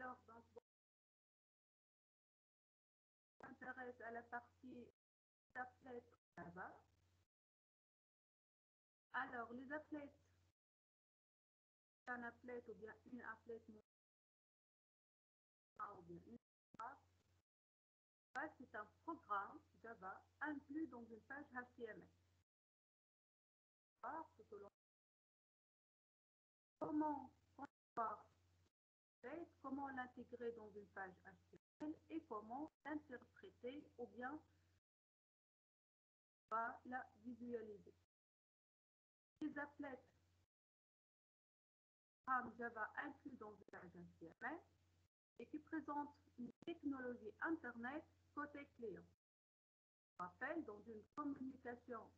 Alors, donc, on s'intéresse à la partie applet Java. Alors, les applets, un applet ou bien une applet ou bien une page, c'est un programme Java inclus dans une page HTML. Comment comment l'intégrer dans une page HTML et comment l'interpréter ou bien la visualiser. Les applets Java inclus dans une page HTML et qui présentent une technologie Internet côté client. Je rappelle, dans une communication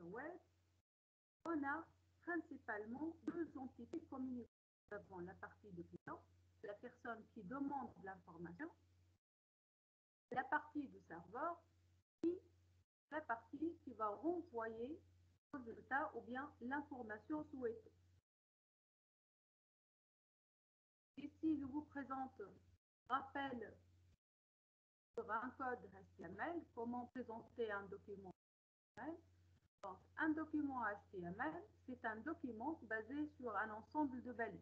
web, on a principalement deux entités communicantes. Nous avons la partie de client, la personne qui demande l'information, la partie du serveur, et la partie qui va renvoyer le résultat ou bien l'information souhaitée. Ici, je vous présente un rappel sur un code HTML, comment présenter un document HTML. Donc, un document HTML, c'est un document basé sur un ensemble de balises.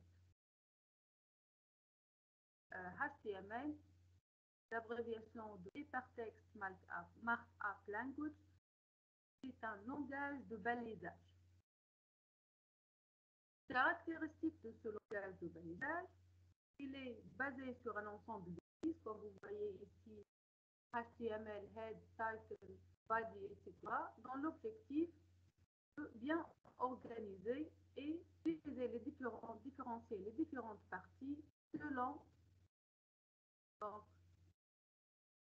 HTML, l'abréviation de Hypertext Markup Language, c'est un langage de balisage. Caractéristique de ce langage de balisage, il est basé sur un ensemble de balises, comme vous voyez ici, HTML, head, title, body, etc., dans l'objectif de bien organiser et différencier les différentes parties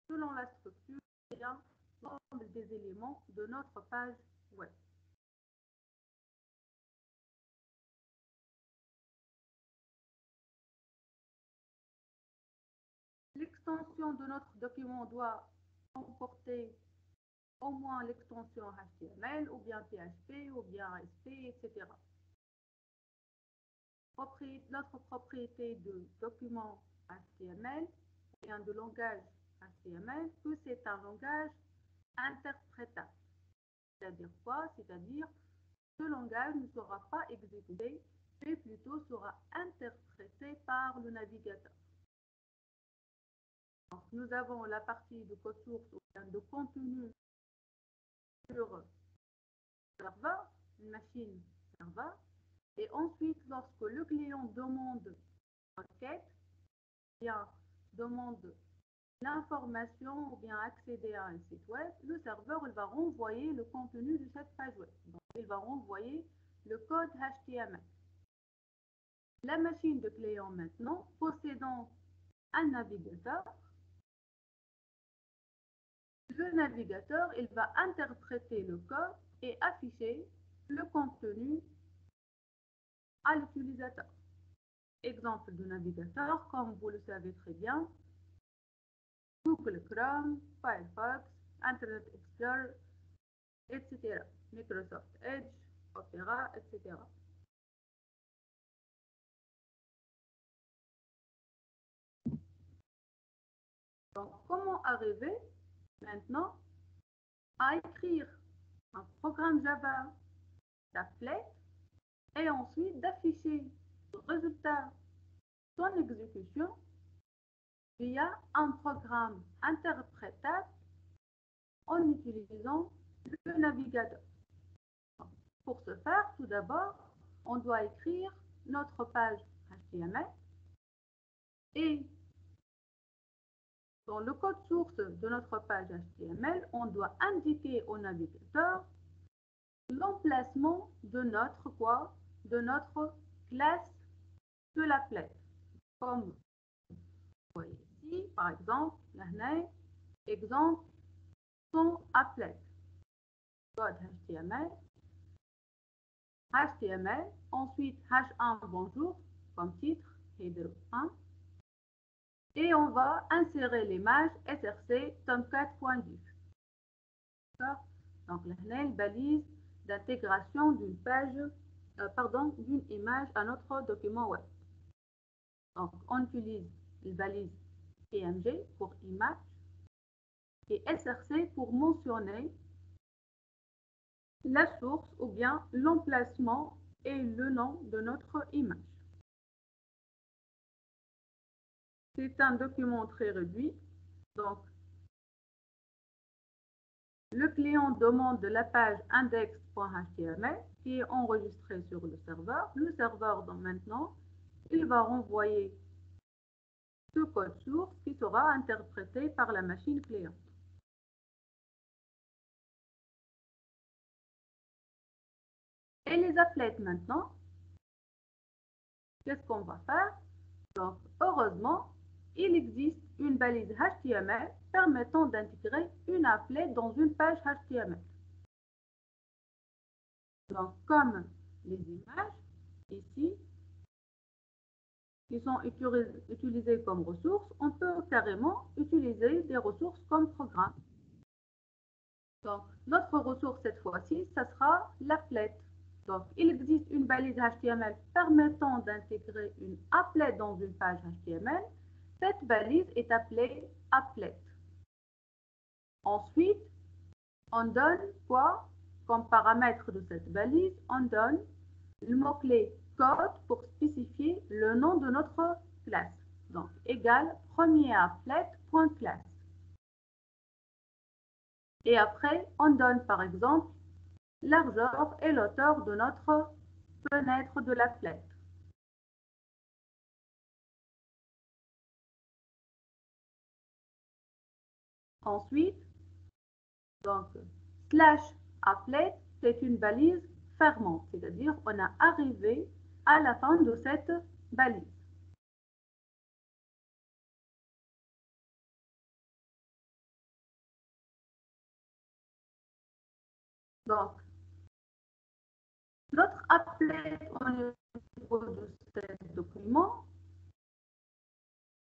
selon la structure et l'ensemble des éléments de notre page web. L'extension de notre document doit comporter au moins l'extension HTML ou bien PHP ou bien ASP, etc. Notre propriété de document HTML ou bien de langage HTML, que c'est un langage interprétable. C'est-à-dire quoi? C'est-à-dire que ce langage ne sera pas exécuté, mais plutôt sera interprété par le navigateur. Donc, nous avons la partie de code source ou bien de contenu sur serveur, une machine serveur, et ensuite lorsque le client demande une requête, bien demande l'information ou bien accéder à un site web, le serveur il va renvoyer le contenu de cette page web. Donc, il va renvoyer le code HTML. La machine de client maintenant, possédant un navigateur, le navigateur il va interpréter le code et afficher le contenu à l'utilisateur. Exemple de navigateur, comme vous le savez très bien, Google Chrome, Firefox, Internet Explorer, etc. Microsoft Edge, Opera, etc. Donc, comment arriver maintenant à écrire un programme Java d'applet et ensuite d'afficher le résultat de son exécution via un programme interprétable en utilisant le navigateur. Pour ce faire, tout d'abord, on doit écrire notre page HTML et dans le code source de notre page HTML, on doit indiquer au navigateur l'emplacement de notre classe de l'applet. Comme vous voyez ici, par exemple, exemple, son applet. Code HTML, ensuite H1 bonjour comme titre, header 1. Et on va insérer l'image src tomcat.div. Donc, la balise d'intégration d'une page d'une image à notre document web. Donc, on utilise les balises IMG pour image et SRC pour mentionner la source ou bien l'emplacement et le nom de notre image. C'est un document très réduit. Donc, le client demande la page index.html qui est enregistrée sur le serveur. Le serveur, donc maintenant, il va renvoyer ce code source qui sera interprété par la machine client. Et les applets maintenant, qu'est-ce qu'on va faire? Donc, heureusement, il existe une balise HTML permettant d'intégrer une applet dans une page HTML. Donc, comme les images, ici, qui sont utilisées comme ressources, on peut carrément utiliser des ressources comme programme. Donc, notre ressource cette fois-ci, ça sera l'applet. Donc, il existe une balise HTML permettant d'intégrer une applet dans une page HTML. Cette balise est appelée applet. Ensuite, on donne quoi comme paramètre de cette balise? On donne le mot-clé code pour spécifier le nom de notre classe. Donc, égal premier applet.class. Et après, on donne par exemple largeur et l'auteur de notre fenêtre de l'applet. Ensuite, donc, /applet, c'est une balise fermante, c'est-à-dire on a arrivé à la fin de cette balise. Donc, notre applet au niveau de ce document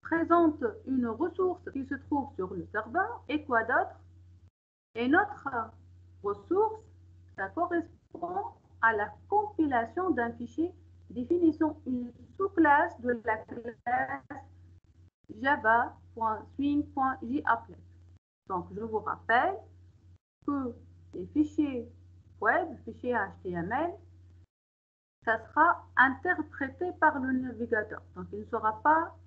présente une ressource qui se trouve sur le serveur et quoi d'autre? Et notre ressource, ça correspond à la compilation d'un fichier définissant une sous-classe de la classe java.swing.japplet. Donc, je vous rappelle que les fichiers web, les fichiers HTML, ça sera interprété par le navigateur. Donc, il ne sera pas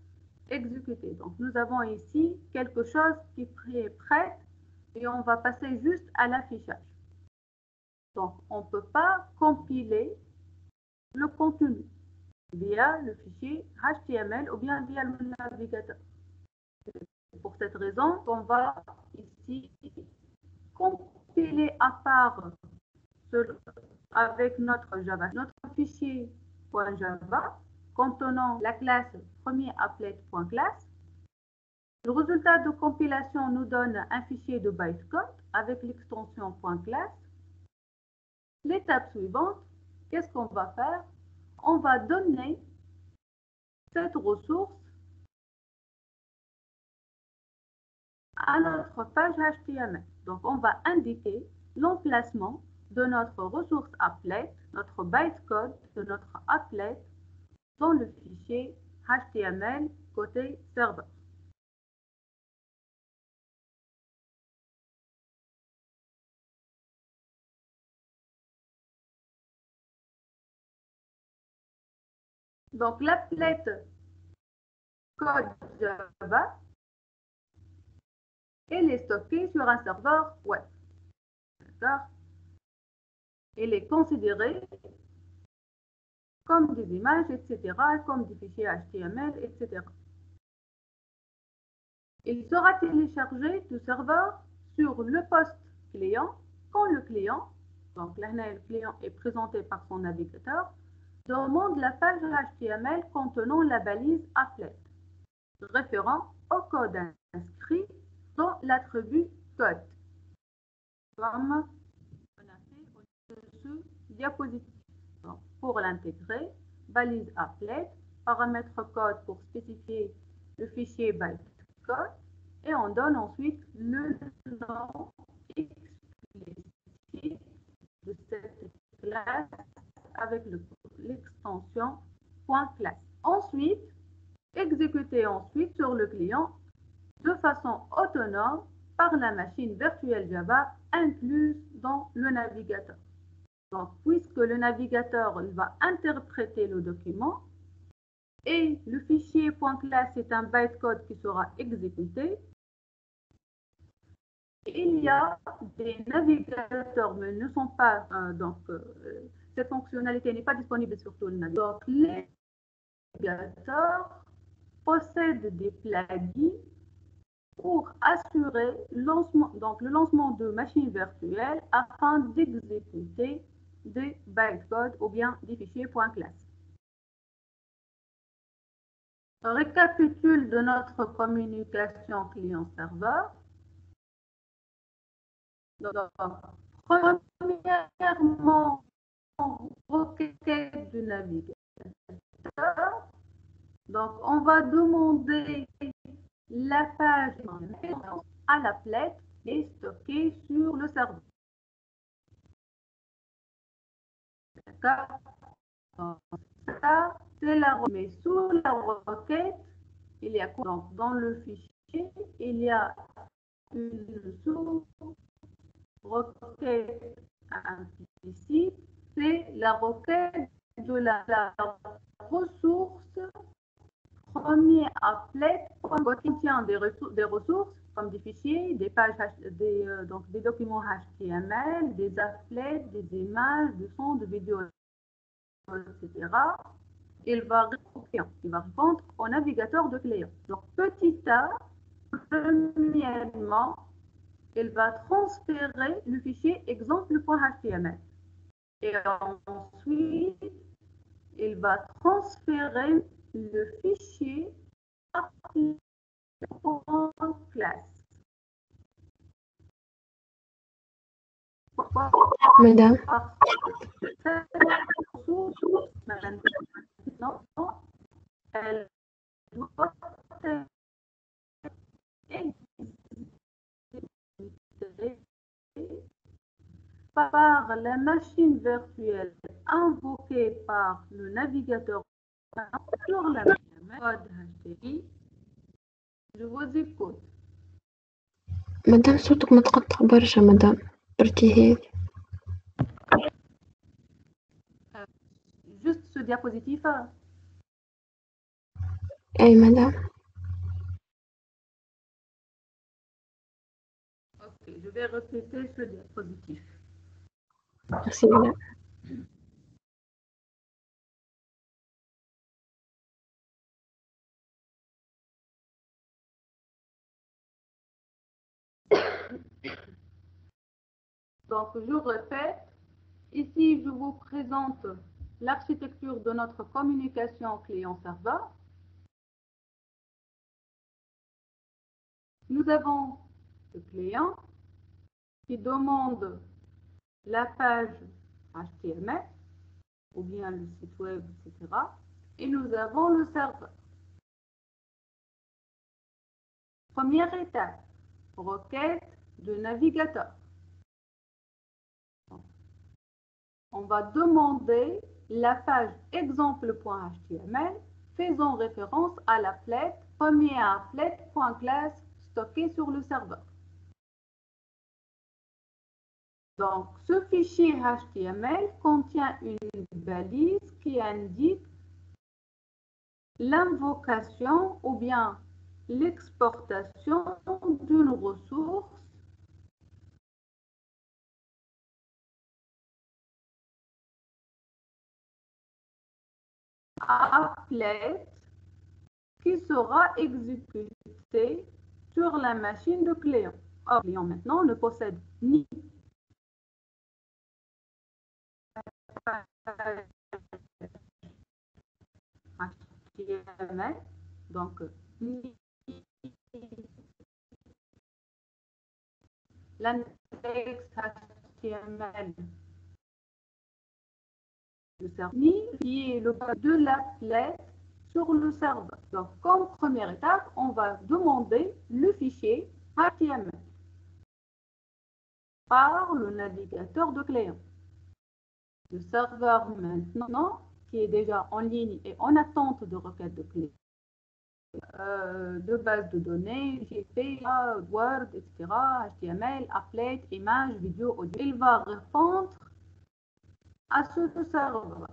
exécuté. Donc, nous avons ici quelque chose qui est prêt et on va passer juste à l'affichage. Donc, on ne peut pas compiler le contenu via le fichier HTML ou bien via le navigateur. C'est pour cette raison qu'on va ici compiler à part avec notre Java, notre fichier .java contenant la classe premierapplet.class. Le résultat de compilation nous donne un fichier de bytecode avec l'extension .class. L'étape suivante, qu'est-ce qu'on va faire? On va donner cette ressource à notre page HTML. Donc, on va indiquer l'emplacement de notre ressource applet, notre bytecode de notre applet dans le fichier HTML côté serveur. Donc, l'applet code Java, elle est stockée sur un serveur web. D'accord? Elle est considérée comme des images, etc., comme des fichiers HTML, etc. Il sera téléchargé du serveur sur le poste client quand le client, donc là, le client est présenté par son navigateur, demande la page HTML contenant la balise applet, référant au code inscrit dans l'attribut code, comme on a fait au-dessus diapositive. Donc, pour l'intégrer, balise applet, paramètre code pour spécifier le fichier bytecode, et on donne ensuite le nom explicite de cette classe avec le code. l'extension .class. Ensuite, exécuter ensuite sur le client de façon autonome par la machine virtuelle Java incluse dans le navigateur. Donc, puisque le navigateur va interpréter le document et le fichier .class est un bytecode qui sera exécuté, il y a des navigateurs, mais ne sont pas, cette fonctionnalité n'est pas disponible sur tout le navigateur. Donc, les navigateurs possèdent des plugins pour assurer le lancement de machines virtuelles afin d'exécuter des bytecodes ou bien des fichiers .class. Récapitule de notre communication client-serveur. Premièrement, requête du navigateur. Donc, on va demander la page à l'applet et stockée sur le serveur. D'accord? Ça, c'est la requête. Mais sous la requête, il y a quoi? Donc, dans le fichier, il y a une sous-requête implicite. C'est la requête de la ressource premier applet qui contient des ressources comme des fichiers, des pages, des documents HTML, des applets, des images, des sons, de vidéos, etc. Il va répondre au navigateur de client. Donc, petit a, premièrement, il va transférer le fichier exemple.html. Et ensuite, il va transférer le fichier classe. Pourquoi? Madame. Maintenant, elle doit être exécutée par la machine virtuelle invoquée par le navigateur sur la méthode HTTP. Je vous écoute. مدام صوتك متقطع برشا مدام ارتهي Juste ce diapositif. أي مدام. Ok, je vais répéter ce diapositif. Merci madame. Donc, je répète, ici, je vous présente l'architecture de notre communication client-serveur. Nous avons le client qui demande la page HTML ou bien le site web, etc. Et nous avons le serveur. Première étape, requête de navigateur. On va demander la page exemple.html faisant référence à l'applet premier applet.class stocké sur le serveur. Donc, ce fichier HTML contient une balise qui indique l'invocation ou bien l'exportation d'une ressource applet qui sera exécutée sur la machine de client. Or, le client maintenant ne possède ni HTML, donc ni l'index HTML ni qui est le code de l'applet sur le serveur. Donc, comme première étape, on va demander le fichier HTML par le navigateur de client. Le serveur maintenant qui est déjà en ligne et en attente de requête de clé de base de données, GP, Word, etc., HTML, applet, images, vidéo, audio. Il va répondre à ce serveur.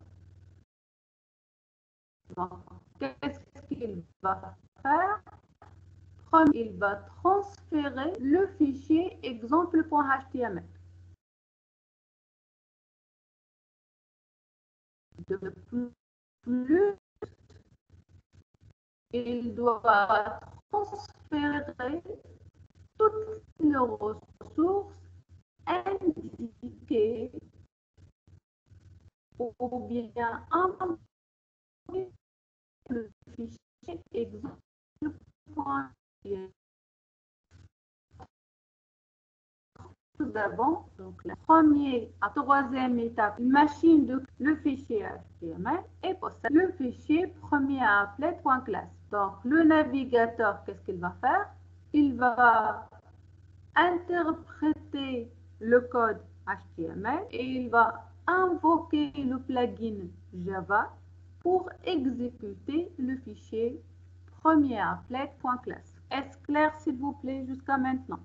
Donc, qu'est-ce qu'il va faire? Il va transférer le fichier exemple.html. De plus, il doit transférer toutes les ressources indiquées ou bien envoyer le fichier exemple.html. Tout d'abord, donc la première à troisième étape, une machine de le fichier HTML et possède le fichier premier applet.class. Donc le navigateur, qu'est-ce qu'il va faire? Il va interpréter le code HTML et il va invoquer le plugin Java pour exécuter le fichier premier applet.class. Est-ce clair, s'il vous plaît, jusqu'à maintenant?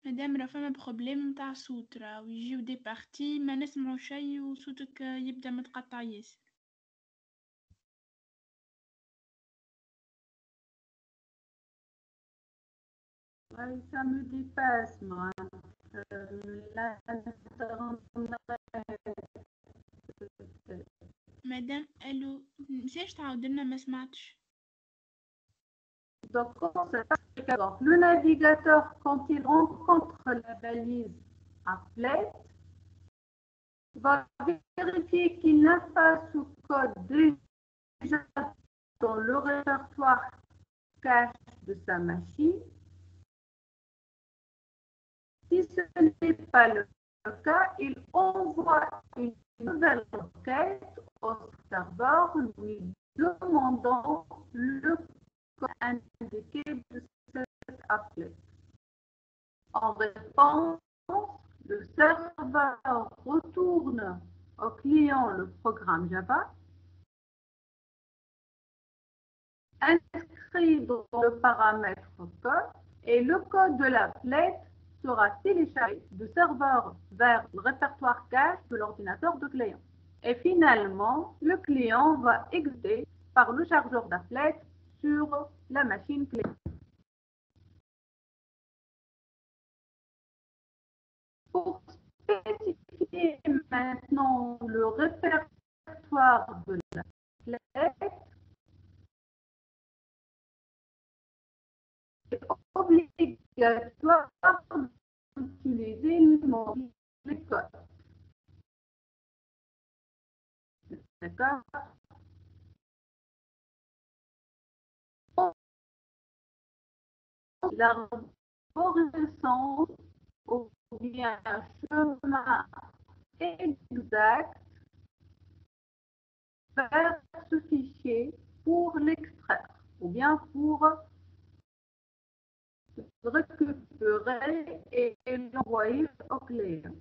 مادام راه فما بروبليم نتاع صوت راهو يجيو دي بارتي ما نسمعو شي وصوتك يبدا متقطع ياسر. Oui, ça me dépasse, moi. مادام الو مشاش تعاود لنا ما سمعتش. Donc, le navigateur, quand il rencontre la balise applet, va vérifier qu'il n'a pas ce code déjà dans le répertoire cache de sa machine. Si ce n'est pas le cas, il envoie une nouvelle requête au serveur lui demandant le code indiqué de cette applet. En réponse, le serveur retourne au client le programme Java inscrit dans le paramètre code et le code de l'applet sera téléchargé du serveur vers le répertoire cache de l'ordinateur de client. Et finalement, le client va exécuter par le chargeur d'applet sur la machine client. Pour spécifier maintenant le répertoire de l'applet, c'est obligatoire d'utiliser le mot code. D'accord? L'arborescence ou bien un chemin exact vers ce fichier pour l'extraire ou bien pour le récupérer et l'envoyer au client.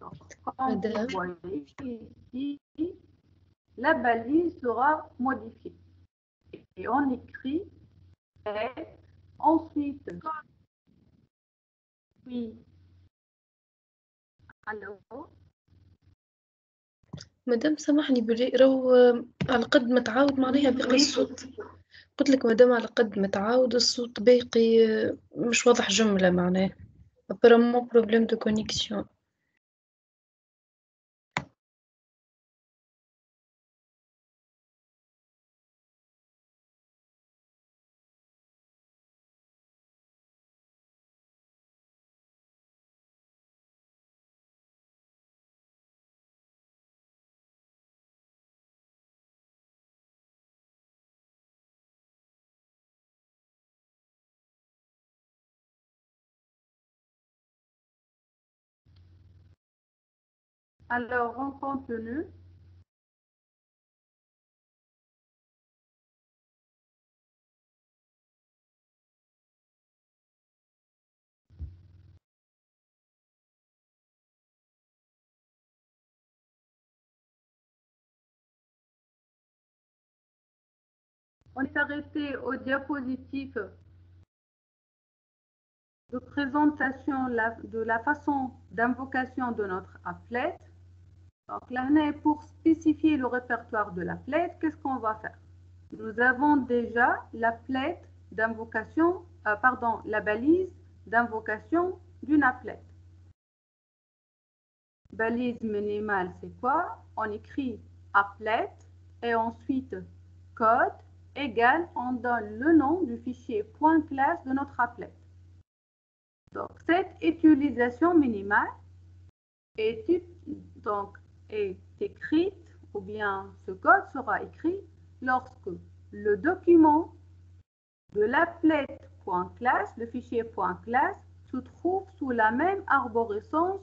Donc, comme vous voyez ici, la balise sera modifiée. Et on écrit et ensuite, oui, allô? مدام سامحني راهو على قد ما تعاود معناها باقي الصوت. قلت لك مدام على قد ما تعاود الصوت باقي مش واضح جملة معناها. apparemment problème de connexion. Alors, on continue. On est arrêté au diapositive de présentation de la façon d'invocation de notre applet. Donc là, pour spécifier le répertoire de l'applet, qu'est-ce qu'on va faire? Nous avons déjà l'applet d'invocation, la balise d'invocation d'une applet. Balise minimale, c'est quoi? On écrit applet et ensuite code égale, on donne le nom du fichier .class de notre applet. Donc, cette utilisation minimale est écrite, ou bien ce code sera écrit lorsque le document de l'applet.class, le fichier .class, se trouve sous la même arborescence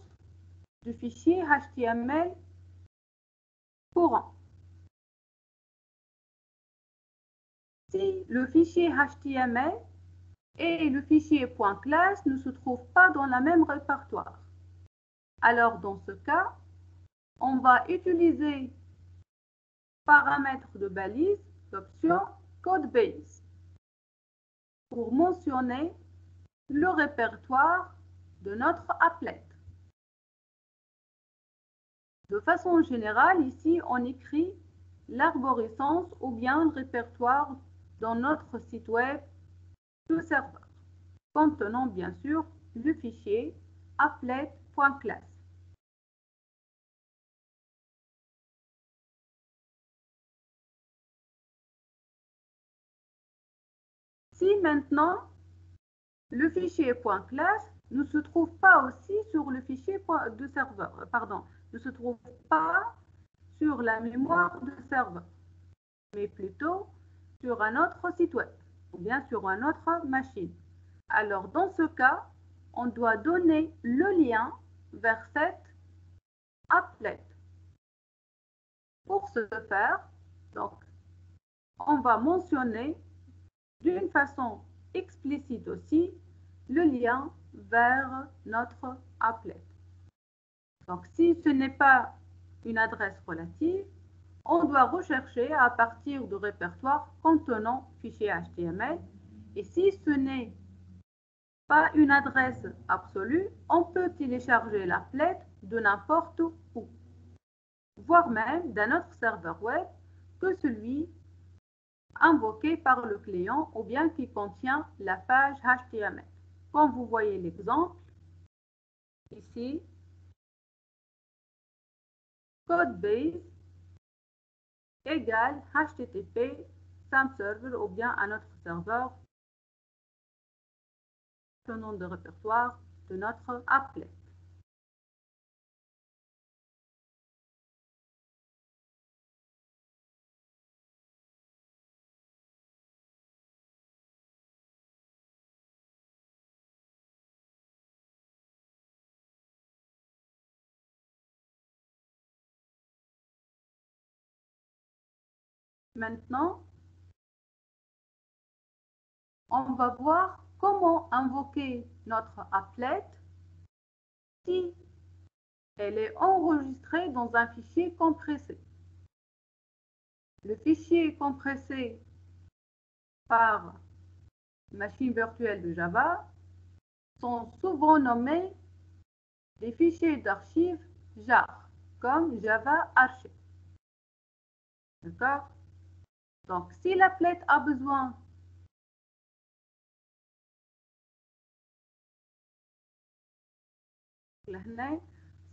du fichier HTML courant. Si le fichier HTML et le fichier .class ne se trouvent pas dans le même répertoire, alors dans ce cas, on va utiliser paramètre de balise, l'option CodeBase, pour mentionner le répertoire de notre applet. De façon générale, ici, on écrit l'arborescence ou bien le répertoire dans notre site web de serveur, contenant bien sûr le fichier applet.class. Si maintenant le fichier .class ne se trouve pas aussi sur le fichier de serveur, ne se trouve pas sur la mémoire de serveur, mais plutôt sur un autre site web ou bien sur une autre machine. Alors dans ce cas, on doit donner le lien vers cette applet. Pour ce faire, donc, on va mentionner d'une façon explicite aussi le lien vers notre applet. Donc, si ce n'est pas une adresse relative, on doit rechercher à partir de répertoires contenant fichier HTML. Et si ce n'est pas une adresse absolue, on peut télécharger l'applet de n'importe où, voire même d'un autre serveur web que celui invoqué par le client ou bien qui contient la page HTML. Comme vous voyez l'exemple, ici, CodeBase égale HTTP SAM server ou bien un autre serveur, le nom de répertoire de notre applet. Maintenant, on va voir comment invoquer notre applet si elle est enregistrée dans un fichier compressé. Le fichier compressé par machine virtuelle de Java sont souvent nommés des fichiers d'archives JAR, comme Java Archive. D'accord? Donc, si l'applet a besoin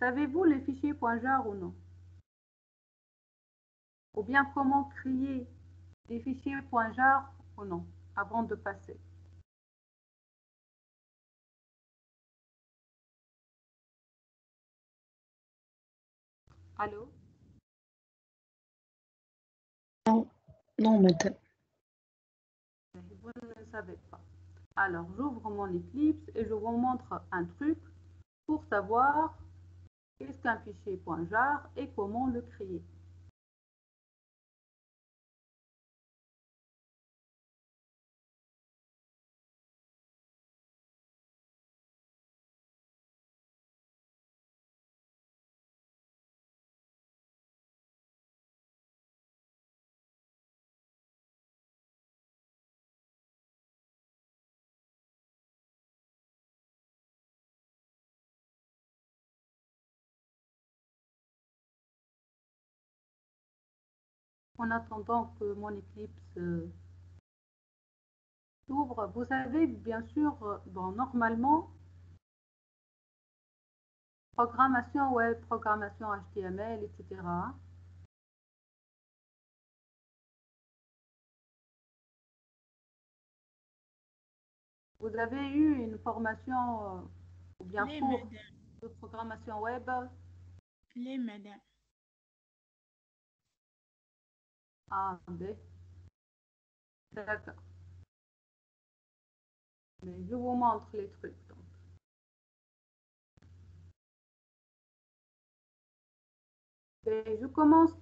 savez-vous les fichiers .jar ou non? Ou bien comment créer des fichiers .jar ou non, avant de passer? Allô? Non, madame. Vous ne savez pas. Alors, j'ouvre mon Eclipse et je vous montre un truc pour savoir qu'est-ce qu'un fichier .jar et comment le créer. En attendant que mon Eclipse s'ouvre, vous avez bien sûr, bon, normalement, programmation web, programmation HTML, etc. Vous avez eu une formation ou bien ليه cours مدام؟ de programmation web? ليه مدام؟ Ah, B. D'accord. Mais je vous montre les trucs. Donc. Et je commence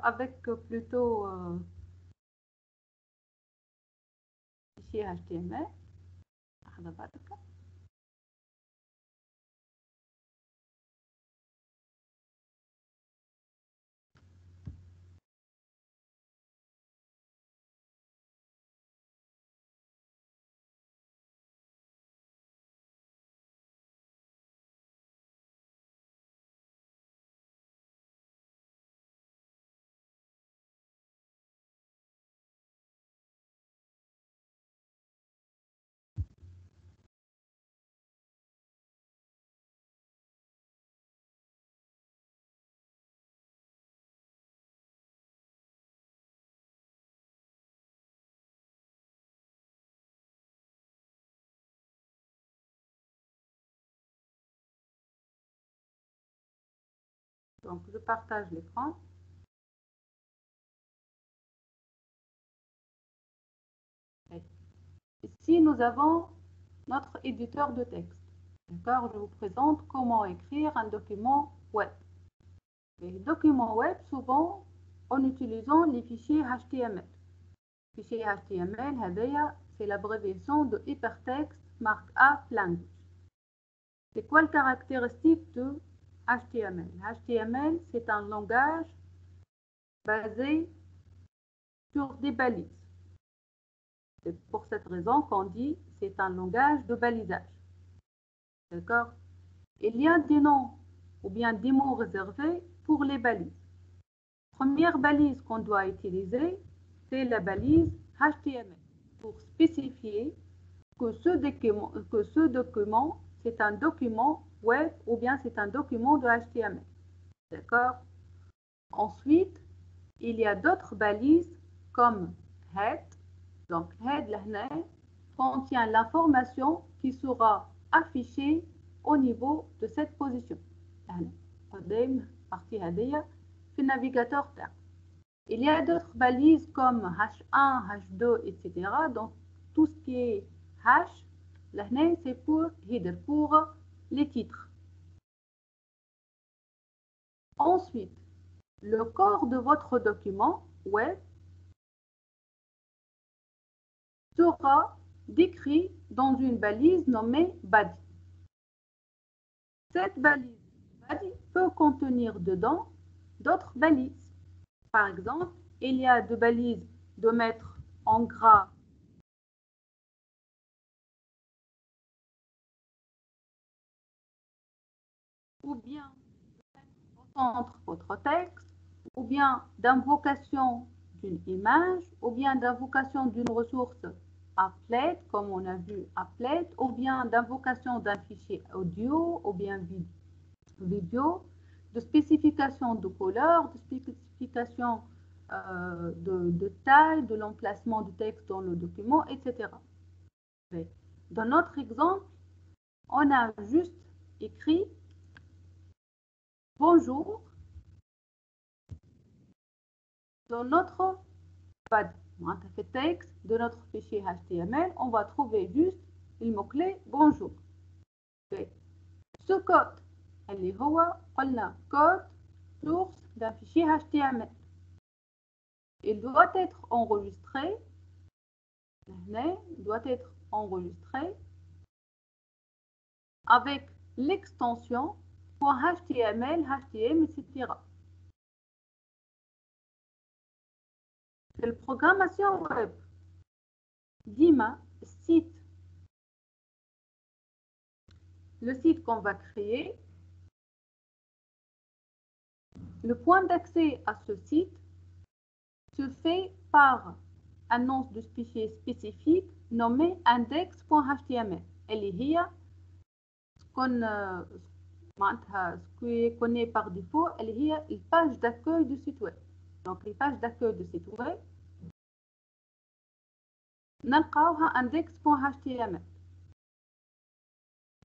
avec plutôt fichier HTML. لحظة برك. Donc, je partage l'écran. Ici, nous avons notre éditeur de texte. D'accord, je vous présente comment écrire un document web. Les documents web, souvent, en utilisant les fichiers HTML. Fichier HTML, c'est l'abréviation de Hypertext Markup Language. C'est quoi le caractéristique de HTML? HTML, c'est un langage basé sur des balises. C'est pour cette raison qu'on dit c'est un langage de balisage. D'accord? Il y a des noms ou bien des mots réservés pour les balises. Première balise qu'on doit utiliser, c'est la balise HTML pour spécifier que ce document, c'est un document web ou bien c'est un document de HTML. D'accord? Ensuite, il y a d'autres balises comme head. Donc, head là, contient l'information qui sera affichée au niveau de cette position. Partie في navigateur تاعك. Il y a d'autres balises comme H1, H2, etc. Donc, tout ce qui est H, là, c'est pour header, pour les titres. Ensuite, le corps de votre document web sera décrit dans une balise nommée body. Cette balise body peut contenir dedans d'autres balises. Par exemple, il y a deux balises de mettre en gras ou bien au centre votre texte, ou bien d'invocation d'une image, ou bien d'invocation d'une ressource applet, comme on a vu applet, ou bien d'invocation d'un fichier audio, ou bien vidéo, de spécification de couleur, de spécification de taille, de l'emplacement du texte dans le document, etc. Dans notre exemple, on a juste écrit bonjour dans notre texte de notre fichier HTML. On va trouver juste le mot-clé bonjour. Ce code, اللي هو قلنا code source d'un fichier HTML. Il doit être enregistré avec l'extension .html, htm, etc. La programmation web d'IMA cite le site qu'on va créer. Le point d'accès à ce site se fait par annonce de fichier spécifique nommé index.html. اللي هي ce qu'on connaît par défaut, elle est une page d'accueil du site web. Donc, les pages d'accueil du site web, نلقاوها index.html.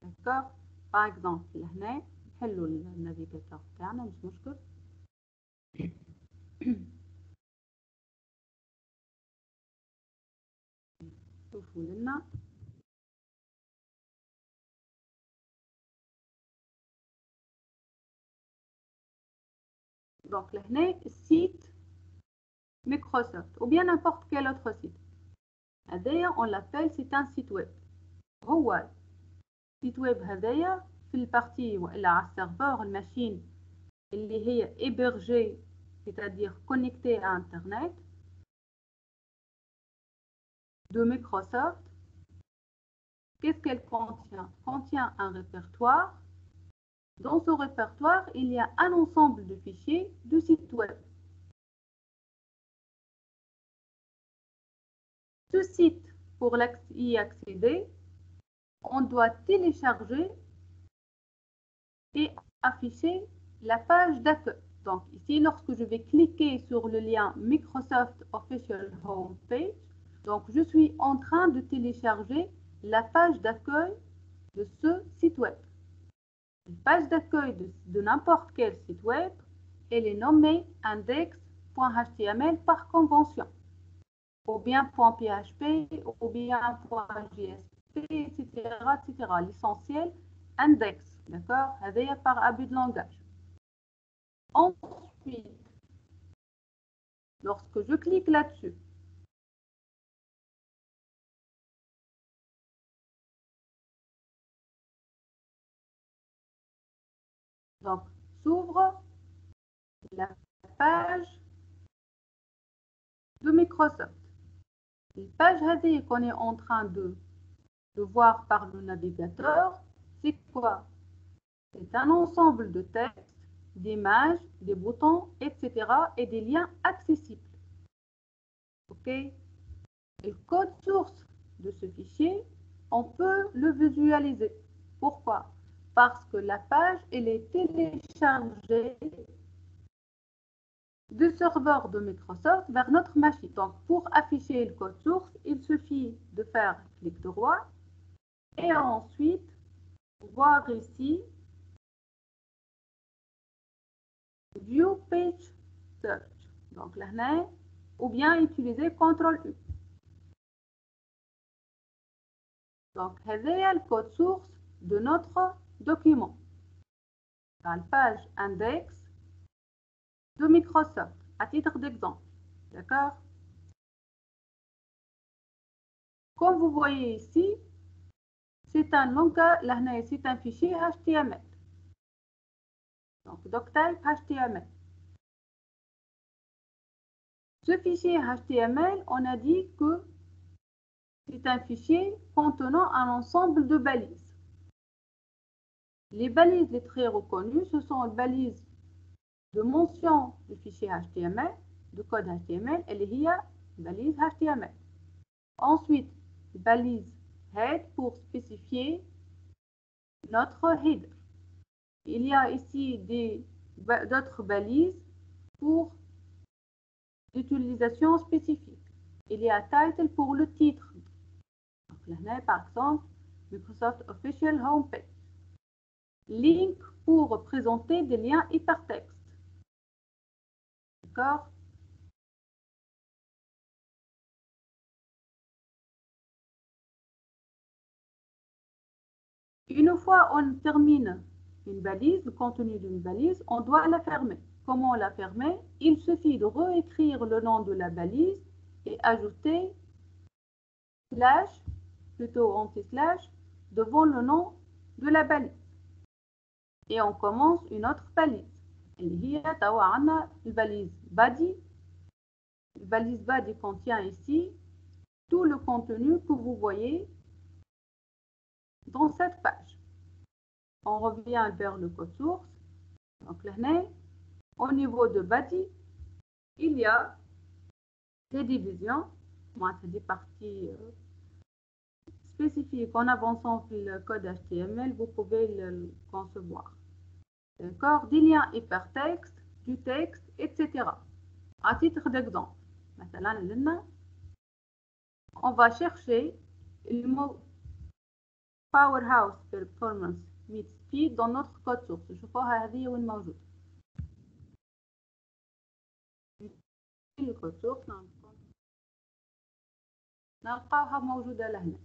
D'accord? Par exemple, هنا نحلوا النافيغاتور تاعنا مش مشكل. شوفوا لنا. Donc, là, le site Microsoft ou bien n'importe quel autre site. D'ailleurs, on l'appelle, c'est un site web. هو site web هذايا في البارتي ولا على السيرفر الماشين اللي هي hébergée, c'est-à-dire connectée à Internet de Microsoft. Qu'est-ce qu'elle contient? Contient un répertoire. Dans ce répertoire, il y a un ensemble de fichiers de site web. Ce site, pour y accéder, on doit télécharger et afficher la page d'accueil. Donc ici, lorsque je vais cliquer sur le lien Microsoft Official Homepage, donc je suis en train de télécharger la page d'accueil de ce site web. La page d'accueil de n'importe quel site web, elle est nommée index.html par convention, ou bien .php, ou bien .jsp, etc., etc. L'essentiel, index, d'accord? Par abus de langage. Ensuite, lorsque je clique là-dessus, donc s'ouvre la page de Microsoft. La page qu'on est en train de voir par le navigateur, c'est quoi? C'est un ensemble de textes, d'images, des boutons, etc. et des liens accessibles. OK? Le code source de ce fichier, on peut le visualiser. Pourquoi? Parce que la page, elle est téléchargée du serveur de Microsoft vers notre machine. Donc, pour afficher le code source, il suffit de faire clic droit et ensuite voir ici View Page Search. Donc là, ou bien utiliser CTRL-U. Donc, c'est le code source de notre document. Dans la page index de Microsoft, à titre d'exemple. D'accord? Comme vous voyez ici, c'est un langage, là, c'est un fichier HTML. Donc, doctype HTML. Ce fichier HTML, on a dit que c'est un fichier contenant un ensemble de balises. Les balises les très reconnues, ce sont les balises de mention du fichier HTML, de code HTML, et il y a balise HTML. Ensuite, balise head pour spécifier notre header. Il y a ici d'autres balises pour l'utilisation spécifique. Il y a title pour le titre. Donc, là, par exemple, Microsoft Official Homepage. Link pour présenter des liens hypertextes. D'accord? Une fois on termine une balise, le contenu d'une balise, on doit la fermer. Comment la fermer? Il suffit de réécrire le nom de la balise et ajouter slash, plutôt anti-slash, devant le nom de la balise. Et on commence une autre balise. اللي هي توا عندنا الباليز body. Le balise body contient ici tout le contenu que vous voyez dans cette page. On revient vers le code source. Donc là, au niveau de body, il y a les divisions, moi, c'est des parties spécifiques en avançant sur le code HTML, vous pouvez le concevoir. D'accord? Des liens hypertextes, du texte, etc. À titre d'exemple, مثلا, on va chercher le mot powerhouse performance meets speed dans notre code source. شوفوها هذه وين موجود. الكود سورس نلقاوها موجودة لهنا.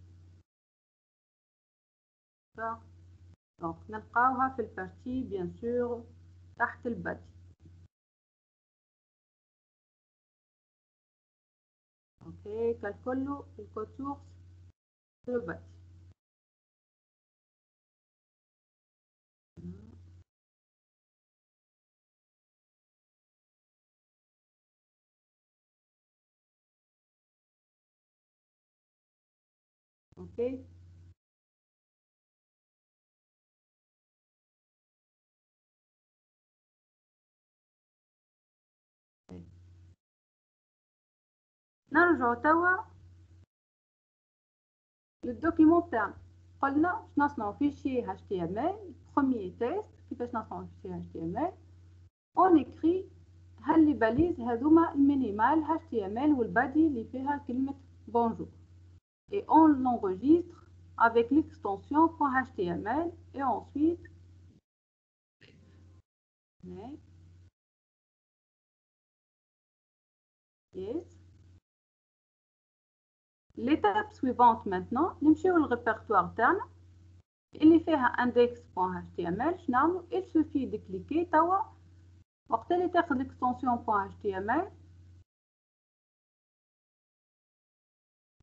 Donc, نلقاوها في البارتي bien sûr تحت البادي. اوكي كالكله الكود سورس في البادي. اوكي نرجع توا للدوكيمون تاعنا. قلنا باش نصنعوا فيشي HTML. premier test كيفاش نصنعوا فيشي HTML. on écrit هل باليز هذوما المينيمال HTML والبادي اللي فيها كلمة bonjour. Et on l'enregistre avec l'extension .html et ensuite yes. L'étape suivante maintenant, نمشيو للريpertoire تاعنا اللي فيها index.html. شنعملو؟ il suffit de cliquer توا وقت اللي تاخذ l'extension .html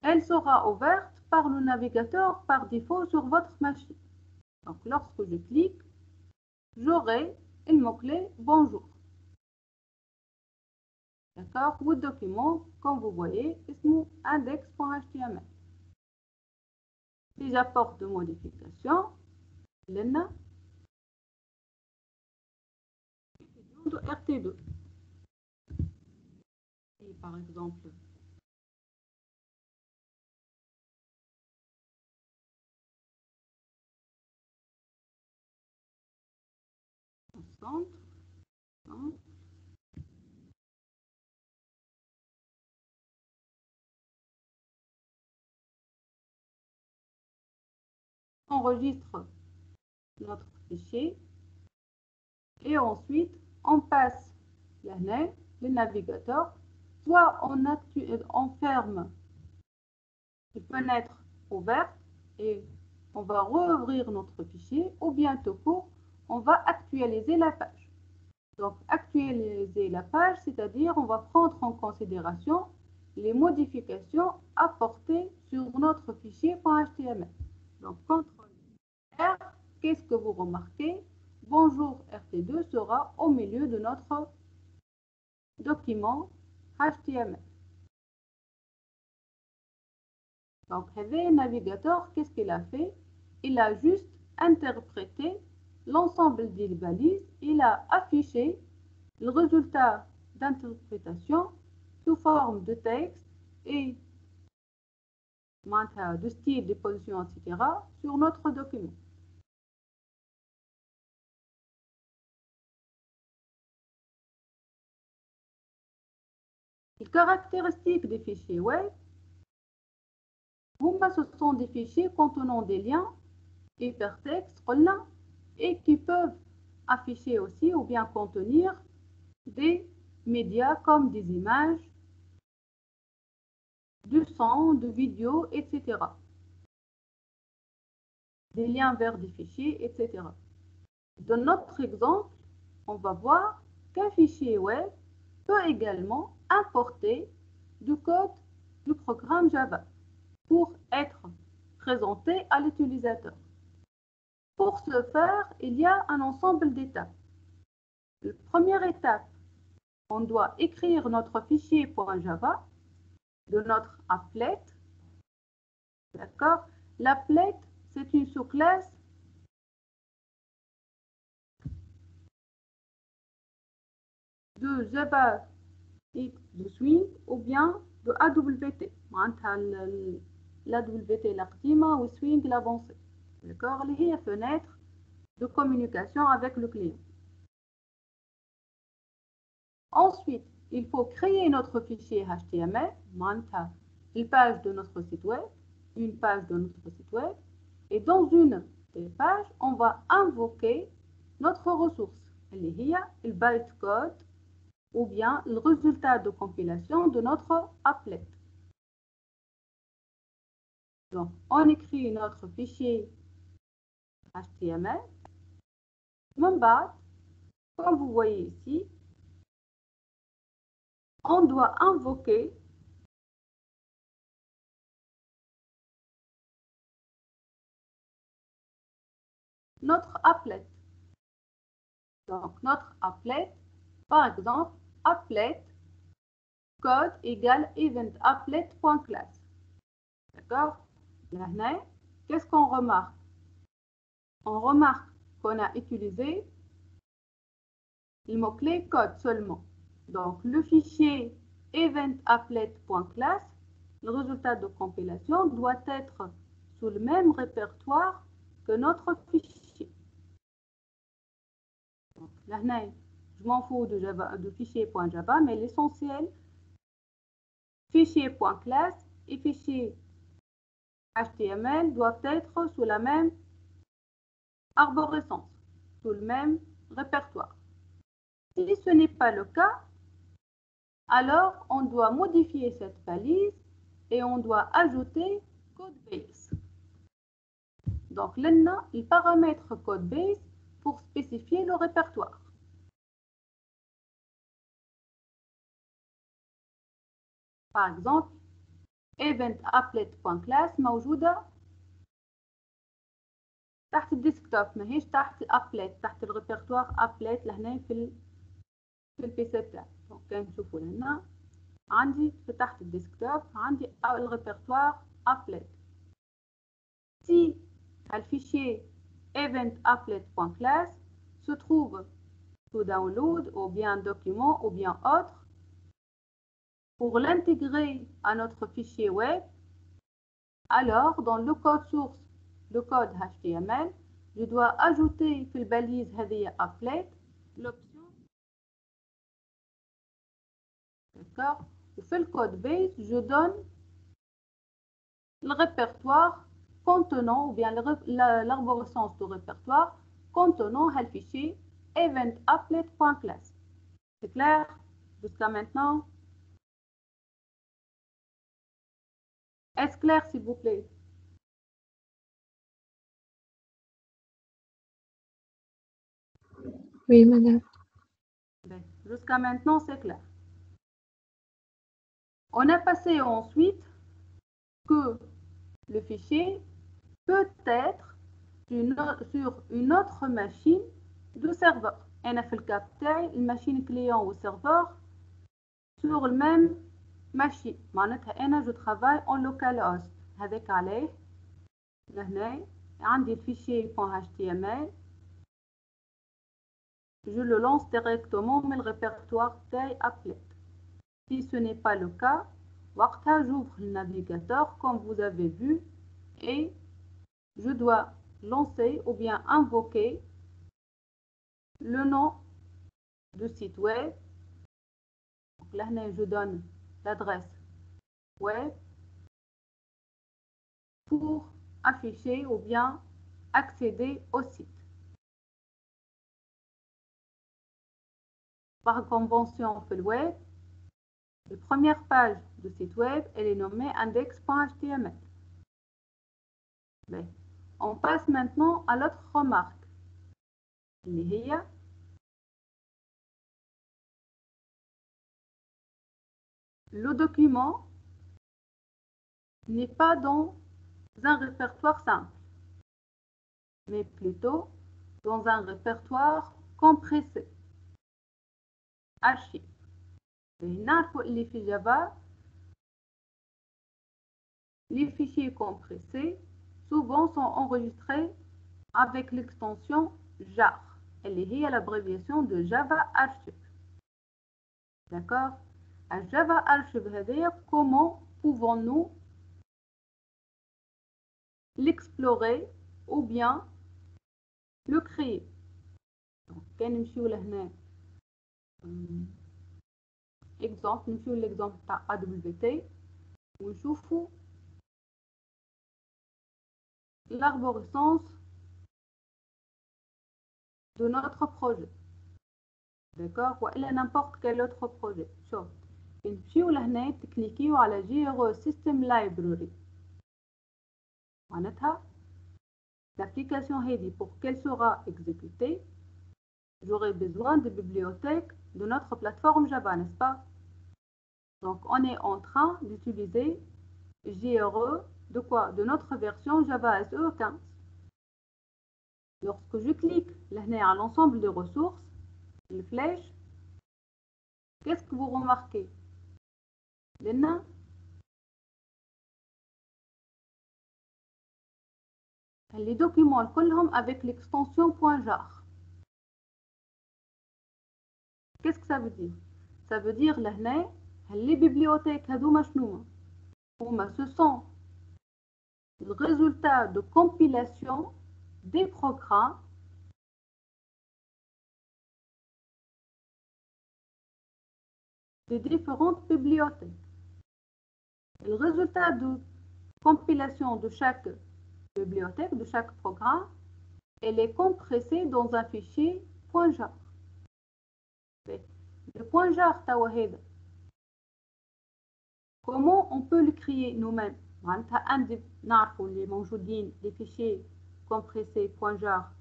elle sera ouverte par le navigateur par défaut sur votre machine. Donc lorsque je clique, j'aurai le mot-clé bonjour. D'accord? Ou le document, comme vous voyez, اسمه index.html. Si j'apporte de modifications, لنا RT2. Et par exemple, centre, on enregistre notre fichier et ensuite on passe le navigateur, soit on ferme une fenêtre ouverte et on va rouvrir notre fichier, ou bien tout court on va actualiser la page. Donc actualiser la page, c'est-à-dire on va prendre en considération les modifications apportées sur notre fichier .html. Donc CTRL R, qu'est-ce que vous remarquez? Bonjour RT2 sera au milieu de notre document HTML. Donc le navigateur, qu'est-ce qu'il a fait? Il a juste interprété l'ensemble des balises. Il a affiché le résultat d'interprétation sous forme de texte et de style, de position, etc. sur notre document. Les caractéristiques des fichiers web, ce sont des fichiers contenant des liens hypertextes et qui peuvent afficher aussi ou bien contenir des médias comme des images, du son, de vidéos, etc. Des liens vers des fichiers, etc. Dans notre exemple, on va voir qu'un fichier web peut également importer du code du programme Java pour être présenté à l'utilisateur. Pour ce faire, il y a un ensemble d'étapes. La première étape, on doit écrire notre fichier .java de notre applet. D'accord? L'applet, c'est une sous-classe de Java X de Swing ou bien de AWT. L'AWT القديمة و swing l'avancée. D'accord, اللي هي fenêtre de communication avec le client. Ensuite, il faut créer notre fichier HTML, une page de notre site web, et dans une des pages, on va invoquer notre ressource, اللي هي le bytecode ou bien le résultat de compilation de notre applet. Donc, on écrit notre fichier HTML. Comme vous voyez ici, on doit invoquer notre applet. Donc, notre applet, par exemple, applet code égale eventapplet.class. D'accord? Maintenant, qu'est-ce qu'on remarque? On remarque qu'on a utilisé le mot-clé code seulement. Donc, le fichier eventapplet.class, le résultat de compilation doit être sous le même répertoire que notre fichier. Donc, là, je m'en fous de fichier.java, mais l'essentiel, fichier.class et fichier HTML doivent être sous la même arborescence, sous le même répertoire. Si ce n'est pas le cas, alors on doit modifier cette balise et on doit ajouter codebase. Donc, là, le paramètre codebase pour spécifier le répertoire. Par exemple, eventapplet.class موجودة تحت الديسكتوب ماهيش تحت الابلت تحت الريبرتوار ابلت لهنا في البي سي بتاعي. دونك كان نشوفوا لهنا عندي تحت الديسكتوب عندي الريبرتوار ابلت. Si le fichier eventapplet.class se trouve sous download ou bien document ou bien autre, pour l'intégrer à notre fichier web, alors dans le code source, le code HTML, je dois ajouter في الباليز هذه applet l'option. D'accord? وفي le code base, je donne le répertoire contenant ou bien l'arborescence du répertoire contenant le fichier eventapplet.class. C'est clair jusqu'à maintenant? Est-ce clair, s'il vous plaît? Oui, madame. Jusqu'à maintenant, c'est clair. On a passé ensuite que le fichier peut être sur une autre machine de serveur. أنا في الكاب تاعي الماشين كليون والسيرفور sur le même machine. معناتها أنا je travaille en local host. هذاك عليه لهنا عندي الفيشير .html. Je le lance directement من الريpertoire تاعي applet. Si ce n'est pas le cas, j'ouvre le navigateur comme vous avez vu et je dois lancer ou bien invoquer le nom du site web. Donc là, je donne l'adresse web pour afficher ou bien accéder au site. Par convention fait le web, la première page du site web, elle est nommée index.html. On passe maintenant à l'autre remarque. Le document n'est pas dans un répertoire simple, mais plutôt dans un répertoire compressé. Archive. Les fichiers Java, les fichiers compressés souvent sont enregistrés avec l'extension JAR. Elle est l'abréviation de Java Archive. D'accord? Java Archive هذايا comment pouvons-nous l'explorer ou bien le créer. Donc كان نمشيو لهنا exemple نمشيو l'exemple تاع AWT ونشوفوا l'arborescence de notre projet. D'accord, ou n'importe quel autre projet. شوف نمشيو لهنا تكليكيو على GRE System Library. معناتها l'application هذه pour qu'elle sera exécutée, j'aurai besoin de bibliothèques de notre plateforme Java, n'est-ce pas? Donc on est en train d'utiliser GRE de quoi? De notre version Java SE 15. Lorsque je clique là à l'ensemble des ressources, le flèche, qu'est-ce que vous remarquez? Les documents كلهم avec l'extension .jar. Qu'est-ce que ça veut dire? Ça veut dire là les bibliothèques هذوما شنو هما? Ce sont le résultat de compilation des programmes des différentes bibliothèques. Le résultat de compilation de chaque bibliothèque, de chaque programme, elle est compressée dans un fichier .jar. Le .jar تاوهذا comment on peut le créer nous-mêmes? معناتها عندي نعرفوا اللي موجودين les fichiers compressés .jar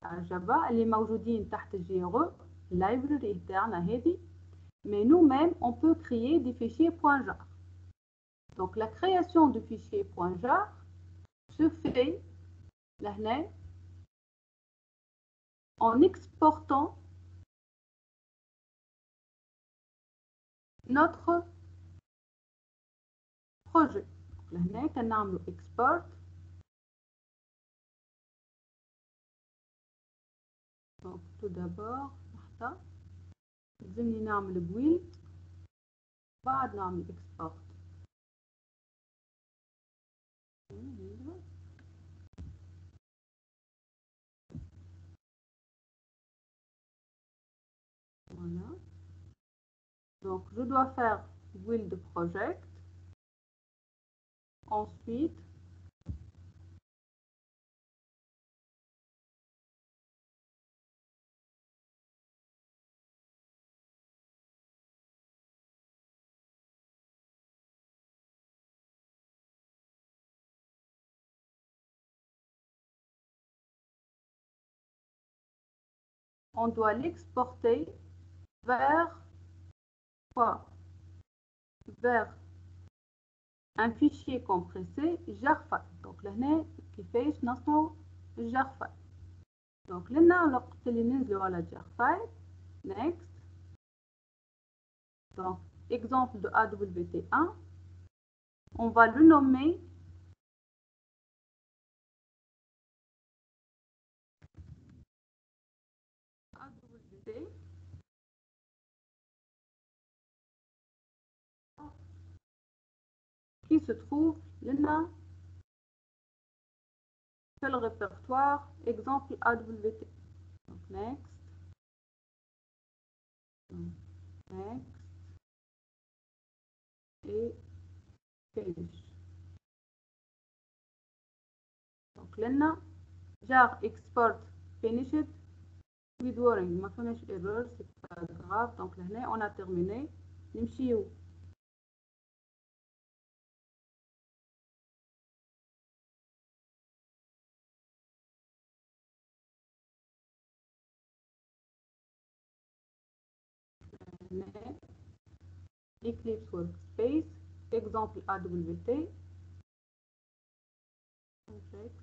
à Java اللي موجودين تحت GRE library تاعنا هذه. Mais nous-mêmes on peut créer des fichiers .jar. Donc la création de fichiers .jar se fait là en exportant notre projet. Là كنعملوا export. Donc tout d'abord لحظة لازمني نعمل build بعد نعمل export. Voilà. Donc je dois faire build project. Ensuite, on doit l'exporter vers quoi? Vers un fichier compressé jar file. Donc là كيفاش نصنعوا jar file. Donc لنا وقت اللي ننزلوا على jar file. Next. Donc exemple de AWT1, on va le nommer AWT qui se trouve là dans le répertoire exemple AWT. Donc next. Next. Et finish. Donc là jar export finished with warning. ما فيناش error, c'est pas grave. Donc là on a terminé. نمشيو Eclipse Workspace, exemple AWT, project.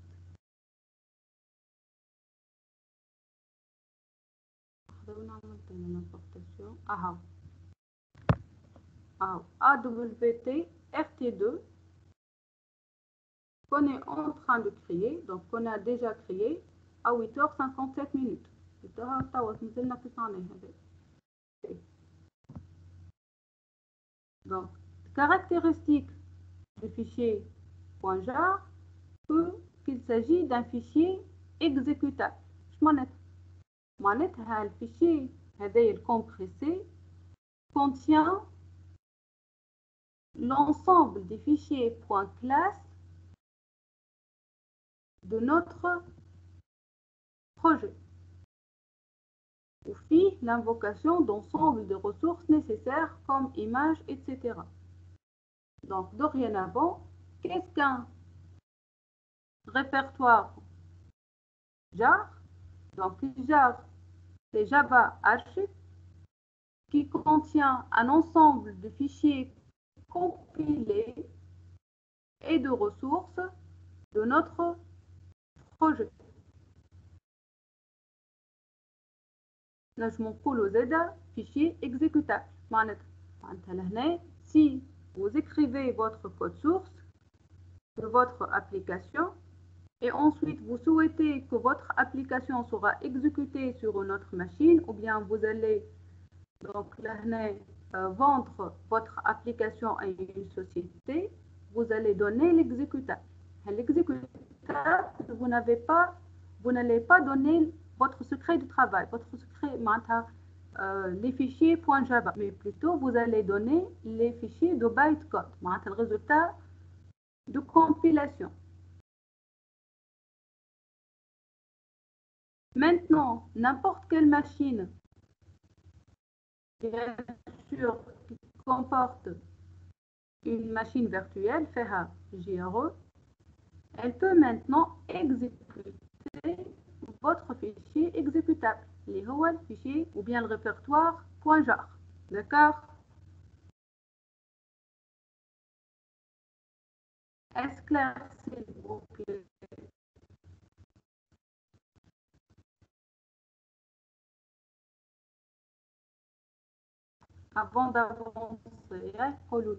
AWT RT2 qu'on est en train de créer, donc qu'on a déjà créé à 8h57. Donc, caractéristique du fichier .jar qu'il s'agit d'un fichier exécutable. معناتها الفيشي هذا الكompressé contient l'ensemble des fichiers .class de notre projet. Ou fit l'invocation d'ensemble de ressources nécessaires comme images, etc. Donc, dorénavant, qu'est-ce qu'un répertoire jar? Donc, jar, c'est Java Archive qui contient un ensemble de fichiers compilés et de ressources de notre projet. نجم نقولوا زادا fichier exécutable. معناتها لهنا si vous écrivez votre code source de votre application et ensuite vous souhaitez que votre application sera exécutée sur une autre machine, ou bien vous allez donc لهنا vendre votre application à une société, vous allez donner l'exécutable. L'exécutable, vous n'allez pas donner votre secret de travail, votre secret, les fichiers .java, mais plutôt vous allez donner les fichiers de bytecode, le résultat de compilation. Maintenant, n'importe quelle machine, bien sûr, qui comporte une machine virtuelle, FEHA JRE, elle peut maintenant exécuter votre fichier exécutable, les هو fichier ou bien le répertoire .jar. D'accord? Est-ce clair, s'il vous plaît? Avant d'avancer, قولوا.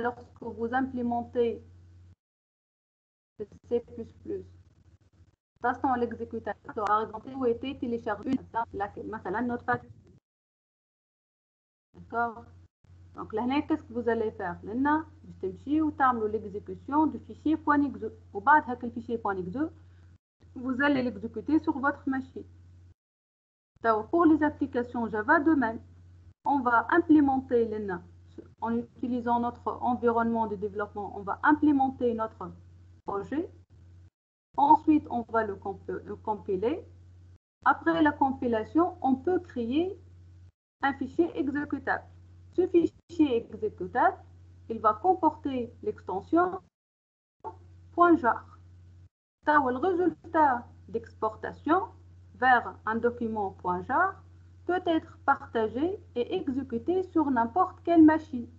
Lorsque vous implémentez C++, façon l'exécutable, par exemple, où était téléchargé notre page. D'accord? Donc là, qu'est-ce que vous allez faire? Là, vous allez l'exécution du fichier .exe. Au bas de fichier .exe, vous allez l'exécuter sur votre machine. Pour les applications Java, de même, on va implémenter l'ENA. En utilisant notre environnement de développement, on va implémenter notre projet. Ensuite, on va le compiler. Après la compilation, on peut créer un fichier exécutable. Ce fichier exécutable, il va comporter l'extension .jar. Le résultat d'exportation vers un document .jar peut être partagé et exécuté sur n'importe quelle machine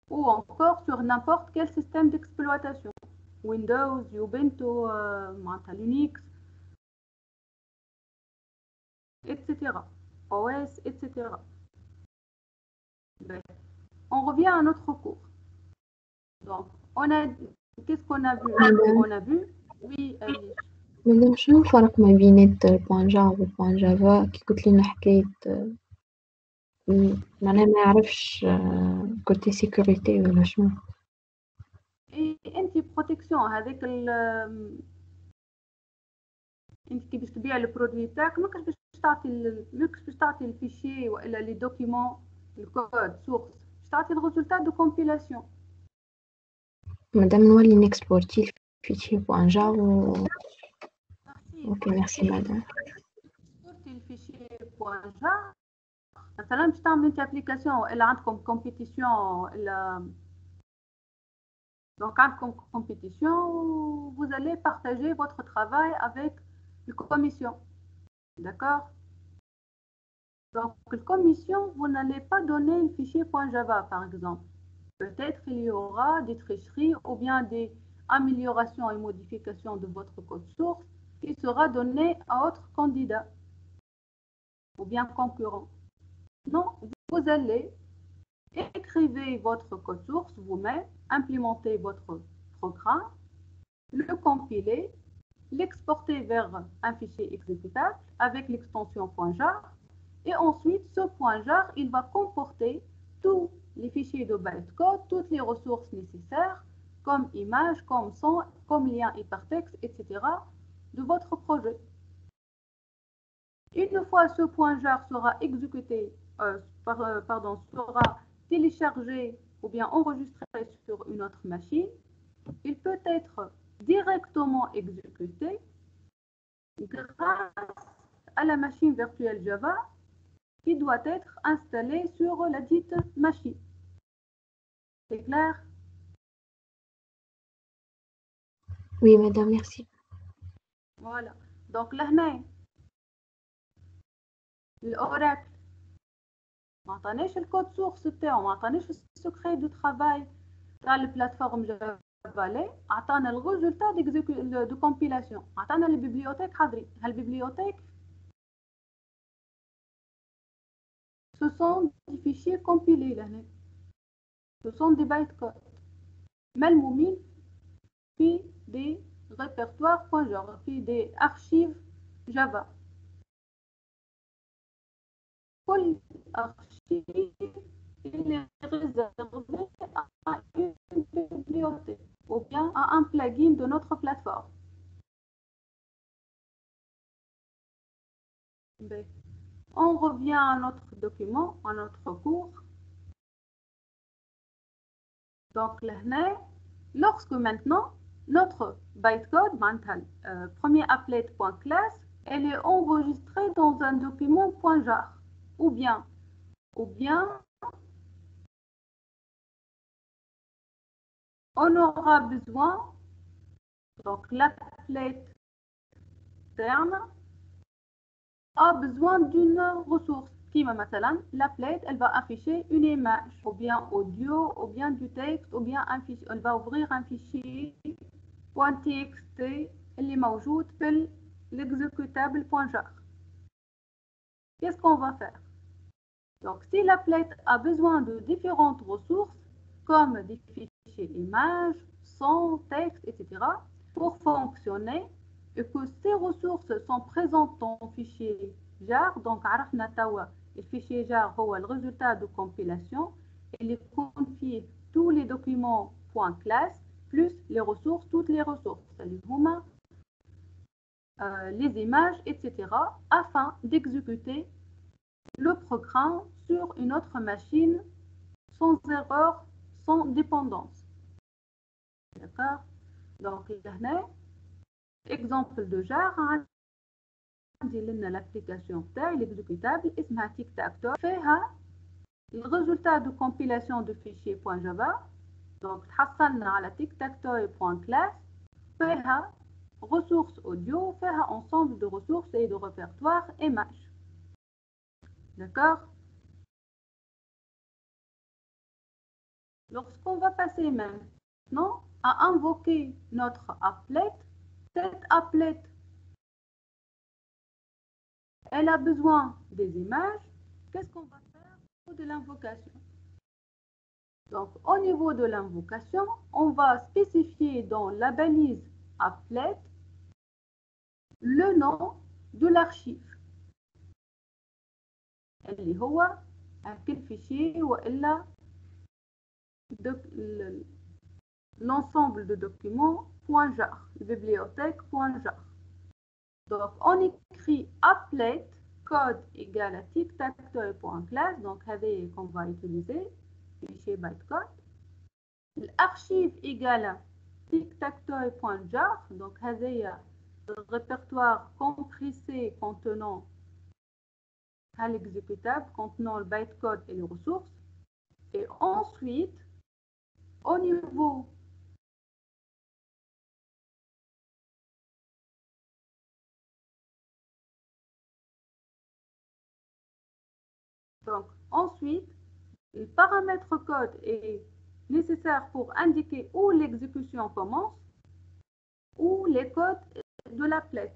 ou encore sur n'importe quel système d'exploitation, Windows, Ubuntu, Linux, etc. OS, etc. On revient à notre cours. Donc, qu'est-ce qu'on a vu? On a vu, oui, مادام شنو الفرق ما بين .jar و .java كي قلت لنا حكاية معناها ما يعرفش كوتي سيكوريتي ولا شنو؟ انت بروتيكسيون هذاك انت كي باش تبيع البرودوي تاعك ماكش باش تعطي الفيشي والا لي دوكيمون الكود سورس، باش تعطي الريزولتا دو كومبيلاسيون. مادام نولي نكسبورتي الفيشي .jar و اوكي ميرسي مدام. اكسبورتي الفيشي .jar مثلا باش تعمل انت ابليكاسيون والا عندكم كومبيتيسيون الا donc en compétition, vous allez partager votre travail avec une commission. D'accord? Donc, la commission, vous n'allez pas donner le fichier .java, par exemple. Peut-être qu'il y aura des tricheries ou bien des améliorations et modifications de votre code source qui sera donné à autre candidat ou bien concurrent. Non, vous allez écrivez votre code source vous-même, implémentez votre programme, le compilez, l'exportez vers un fichier exécutable avec l'extension .jar et ensuite ce .jar il va comporter tous les fichiers de bytecode, toutes les ressources nécessaires comme image, comme son, comme lien hypertexte, etc. de votre projet. Une fois ce .jar sera exécuté, sera téléchargé ou bien enregistré sur une autre machine, il peut être directement exécuté grâce à la machine virtuelle Java qui doit être installée sur la dite machine. C'est clair? Oui, madame, merci. Voilà. Donc là, l'Oracle ما عطاناش الكود سورس بتاعو، ما عطاناش السكري دو ترافاي تاع البلاتفورم جافا، لا عطانا الريزولتا دو كومبيلاسيون، عطانا البيبليوتيك حاضرين. هالبيبليوتيك ce sont des fichiers compilés لهنا، ce sont des bytecodes ملمومين في des répertoires.jar، في des archives Java. كل archive est réservé à une bibliothèque ou bien à un plugin de notre plateforme. On revient à notre document, à notre cours. Donc là, lorsque maintenant notre bytecode, premier applet.class, elle est enregistrée dans un document .jar ou bien on aura besoin, donc l'applet externe a besoin d'une ressource qui va maintenant l'applet, elle va afficher une image ou bien audio ou bien du texte ou bien un fichier, elle va ouvrir un fichier .txt اللي موجود في l'exécutable .jar. Qu'est-ce qu'on va faire? Donc si l'applet a besoin de différentes ressources comme des fichiers images, son, texte, etc. pour fonctionner et que ces ressources sont présentes dans le fichier jar, donc عرفنا توا le fichier jar هو le résultat de compilation et il confie tous les documents .class plus les ressources, toutes les ressources, les images, etc. afin d'exécuter le programme sur une autre machine sans erreur, sans dépendance. D'accord? Donc là, exemple de jar, عندي لنا l'application تاعي l'exécutable اسمها tic tac toe فيها le résultat de compilation de fichier .java. donc تحصلنا على tic tac toe.class فيها ressources audio, فيها ensemble de ressources et de répertoires images. D'accord? Lorsqu'on va passer maintenant à invoquer notre applet, cette applet elle a besoin des images. Qu'est-ce qu'on va faire au niveau de l'invocation? Donc, au niveau de l'invocation, on va spécifier dans la balise applet le nom de l'archive. اللي هو كل fichier وإلا l'ensemble de documents .jar, bibliothèque .jar. Donc, on écrit applet code égale à tic-tac-toe.class, donc هذه qu'on va utiliser, fichier bytecode. L'archive égale à tic-tac-toe.jar, donc هذه le répertoire compressé contenant l'exécutable, contenant le bytecode et les ressources. Et ensuite, au niveau donc ensuite, le paramètre code est nécessaire pour indiquer où l'exécution commence ou les codes de l'applet.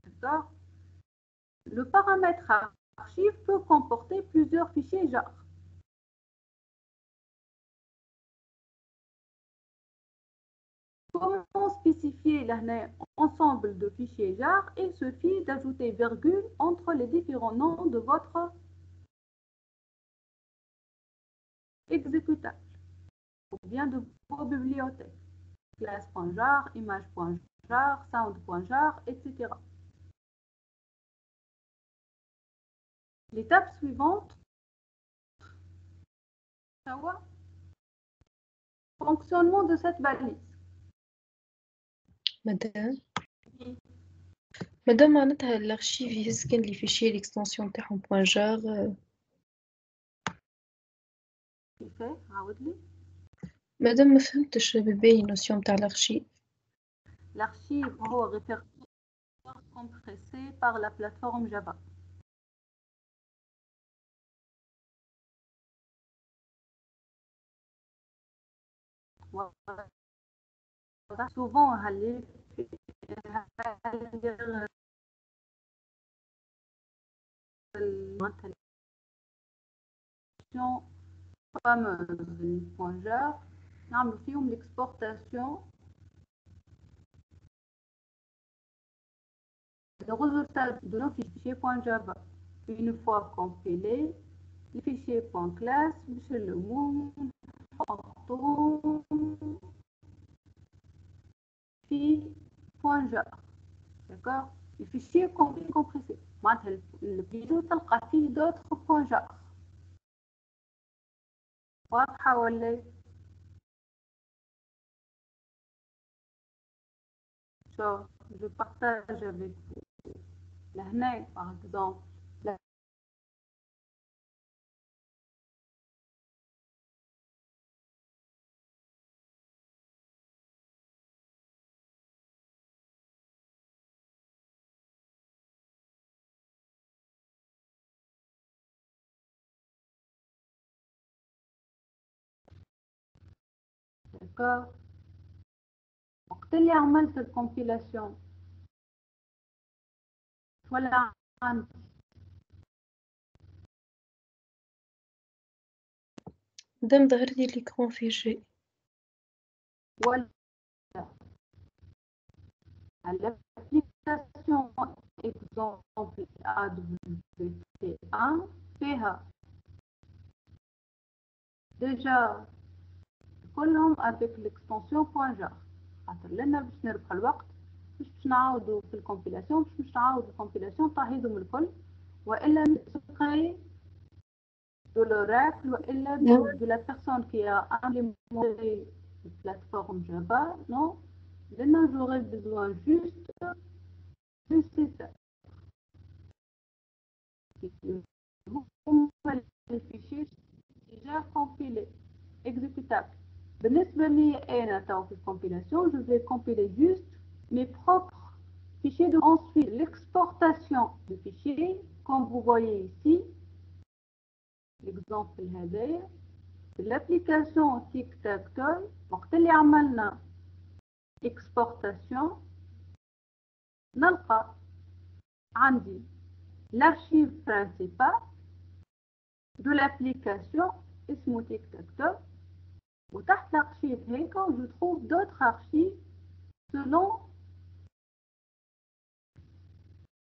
D'accord? Le paramètre archive peut comporter plusieurs fichiers jar. comment spécifier l'ensemble de fichiers jar? Il suffit d'ajouter virgule entre les différents noms de votre exécutable ou bien de vos bibliothèques. Classe.jar, image.jar, sound.jar, etc. L'étape suivante, savoir fonctionnement de cette balise. مادام معناتها الارشيف يهز كان لي فيشي ليكستنسيون تاعهم بوان جار كيف عاود لي مادام ما فهمتش بالباهي النوسيون تاع الارشيف. L'archive هو répertoire compressé par la plateforme Java. Souvent, fameuse point jar, نعمل فيهم l'exportation le résultat de nos fichiers .java. Une fois compilé, les fichiers .class, monsieur le mot, .jar. D'accord? Les fichiers compressés. Maintenant, le vidéo تلقى فيه d'autres .jar. واضحة ولا؟ Je partage avec vous. Là, par exemple, d'accord. وقت اللي عملت الكومبيلاسيون ولا عندي مادام ظهر لي ليكرون فيه شيء ولا l'application exemple AWT1 فيها déjà كلهم avec l'extension .jar. خاطر لنا باش نربح الوقت باش نعاودوا في الكومبيلاسيون باش نعاود الكومبيلاسيون طاهيهم الكل والا نسقي de l'oracle والا de la personne qui a implémenté la plateforme Java. Non, maintenant j'aurais besoin juste d'une système les fichiers déjà compilés exécutables. بالنسبة لي أنا في الcompilation, je vais compiler juste mes propres fichiers. Ensuite, l'exportation du fichier, comme vous voyez ici, l'exemple هذايا de l'application TicTacToy. وقت اللي عملنا exportation نلقى عندي l'archive principale de l'application اسمه TicTacToy. وتحت l'archive هيك je trouve d'autres archives selon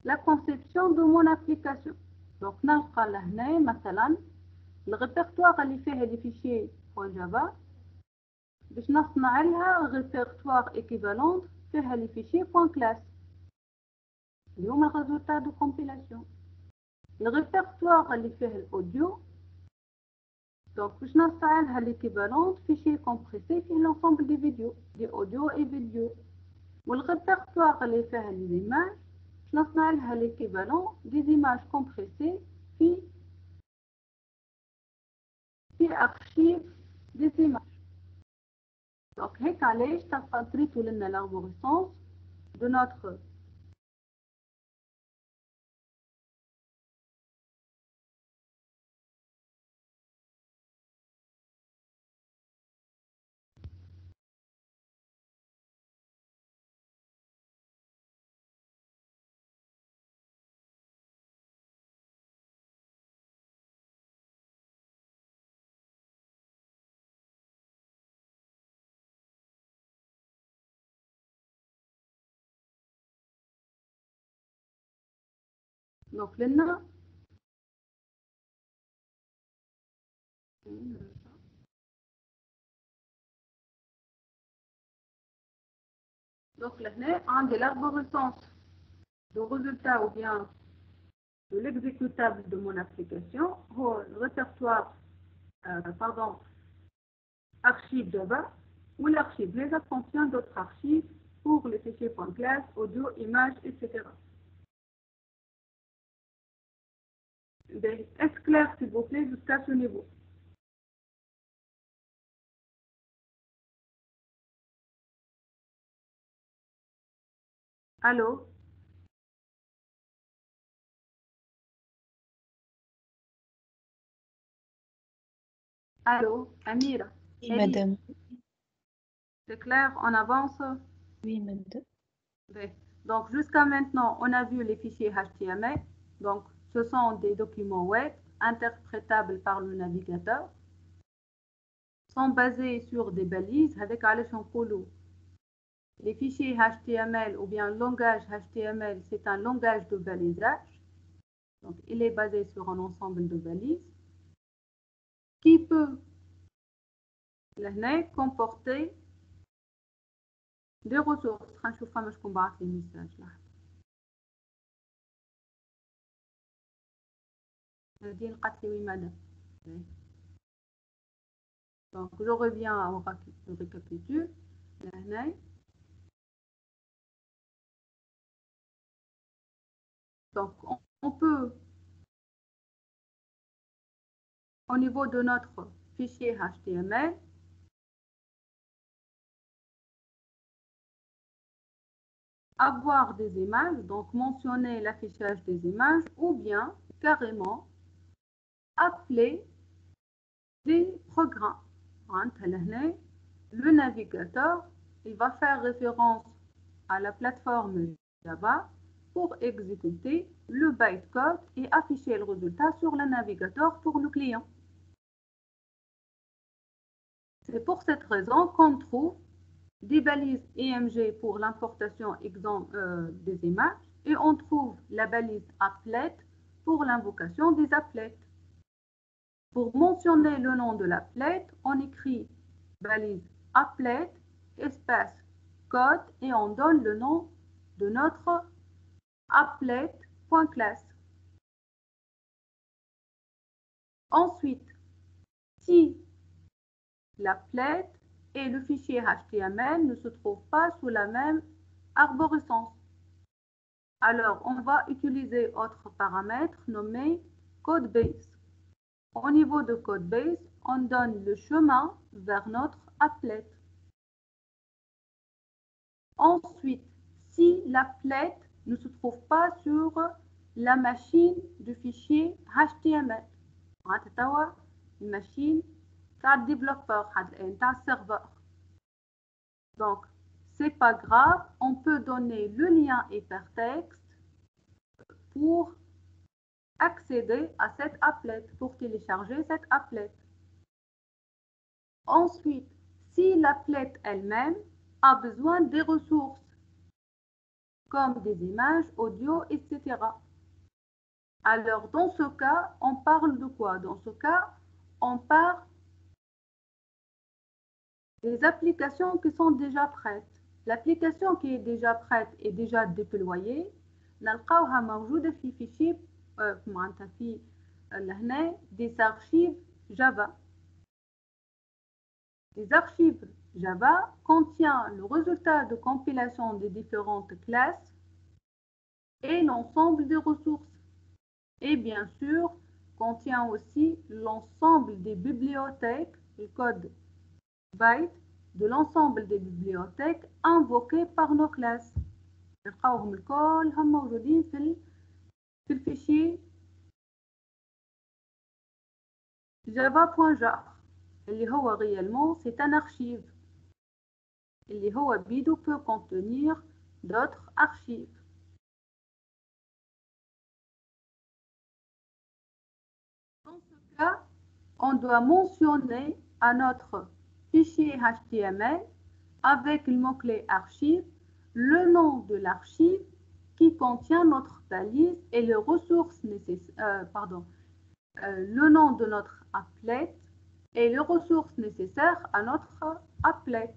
la conception de mon application. Donc نلقى لهنا مثلا الريبرتوار اللي فيه les fichiers .java باش نصنع لها répertoire équivalent فيها les fichiers .class. اليوم الريزولتا دو كومبيلاسيون الريبرتوار اللي فيه الاوديو donc باش نصنع لها l'équivalent fichier compressé فيه l'ensemble des vidéos des audio et vidéos. والريبرتوار اللي فيه les images باش نصنع لها l'équivalent des images compressées في archive des images. Donc هيك علاش تلقى تريتو لنا l'arborescence de notre Donc, là, donc là, on a l'arborescence de résultat ou bien de l'exécutable de mon application, le répertoire, pardon, archive Java ou l'archive. Les autres contient d'autres archives pour les fichiers .class, audio, images, etc. Est-ce clair, s'il vous plaît, jusqu'à ce niveau? Allô? Allô, Amira? Oui, madame. C'est clair, on avance? Oui, madame. Donc, jusqu'à maintenant, on a vu les fichiers HTML. Donc, ce sont des documents web interprétables par le navigateur. Sont basés sur des balises avec les fichiers HTML ou bien langage HTML, c'est un langage de balisage. Donc, il est basé sur un ensemble de balises qui peut comporter des ressources. Je vais vous montrer les messages là. Donc, je reviens au récapitule. Donc, on peut, au niveau de notre fichier HTML, avoir des images, donc mentionner l'affichage des images, ou bien carrément appeler des programmes. Le navigateur, il va faire référence à la plateforme Java pour exécuter le bytecode et afficher le résultat sur le navigateur pour le client. C'est pour cette raison qu'on trouve des balises IMG pour l'importation des images et on trouve la balise applet pour l'invocation des applets. Pour mentionner le nom de l'applet, on écrit balise applet espace code et on donne le nom de notre applet.class. Ensuite, si l'applet et le fichier HTML ne se trouvent pas sous la même arborescence, alors on va utiliser autre paramètre nommé codebase. Au niveau de codebase, on donne le chemin vers notre applet. Ensuite, si l'applet ne se trouve pas sur la machine du fichier HTML, une machine de développeur, un serveur. Donc, c'est pas grave, on peut donner le lien hypertexte pour accéder à cette applet, pour télécharger cette applet. Ensuite, si l'applet elle-même a besoin des ressources, comme des images, audio, etc. Alors, dans ce cas, on parle de quoi? Dans ce cas, on parle des applications qui sont déjà prêtes. L'application qui est déjà prête et déjà déployée, نلقاوها موجودة في fichier معناتها في لهنا des archives Java. Les archives Java contiennent le résultat de compilation des différentes classes et l'ensemble des ressources. Et bien sûr, contient aussi l'ensemble des bibliothèques, le code byte de l'ensemble des bibliothèques invoquées par nos classes. نلقاوهم الكل هم موجودين في الفيشير java.jar اللي هو réellement c'est un archive اللي هو بيدو peut contenir d'autres archives. Dans ce cas, on doit mentionner à notre fichier HTML avec le mot-clé archive le nom de l'archive qui contient notre balise et les ressources nécessaires, le nom de notre applet et les ressources nécessaires à notre applet.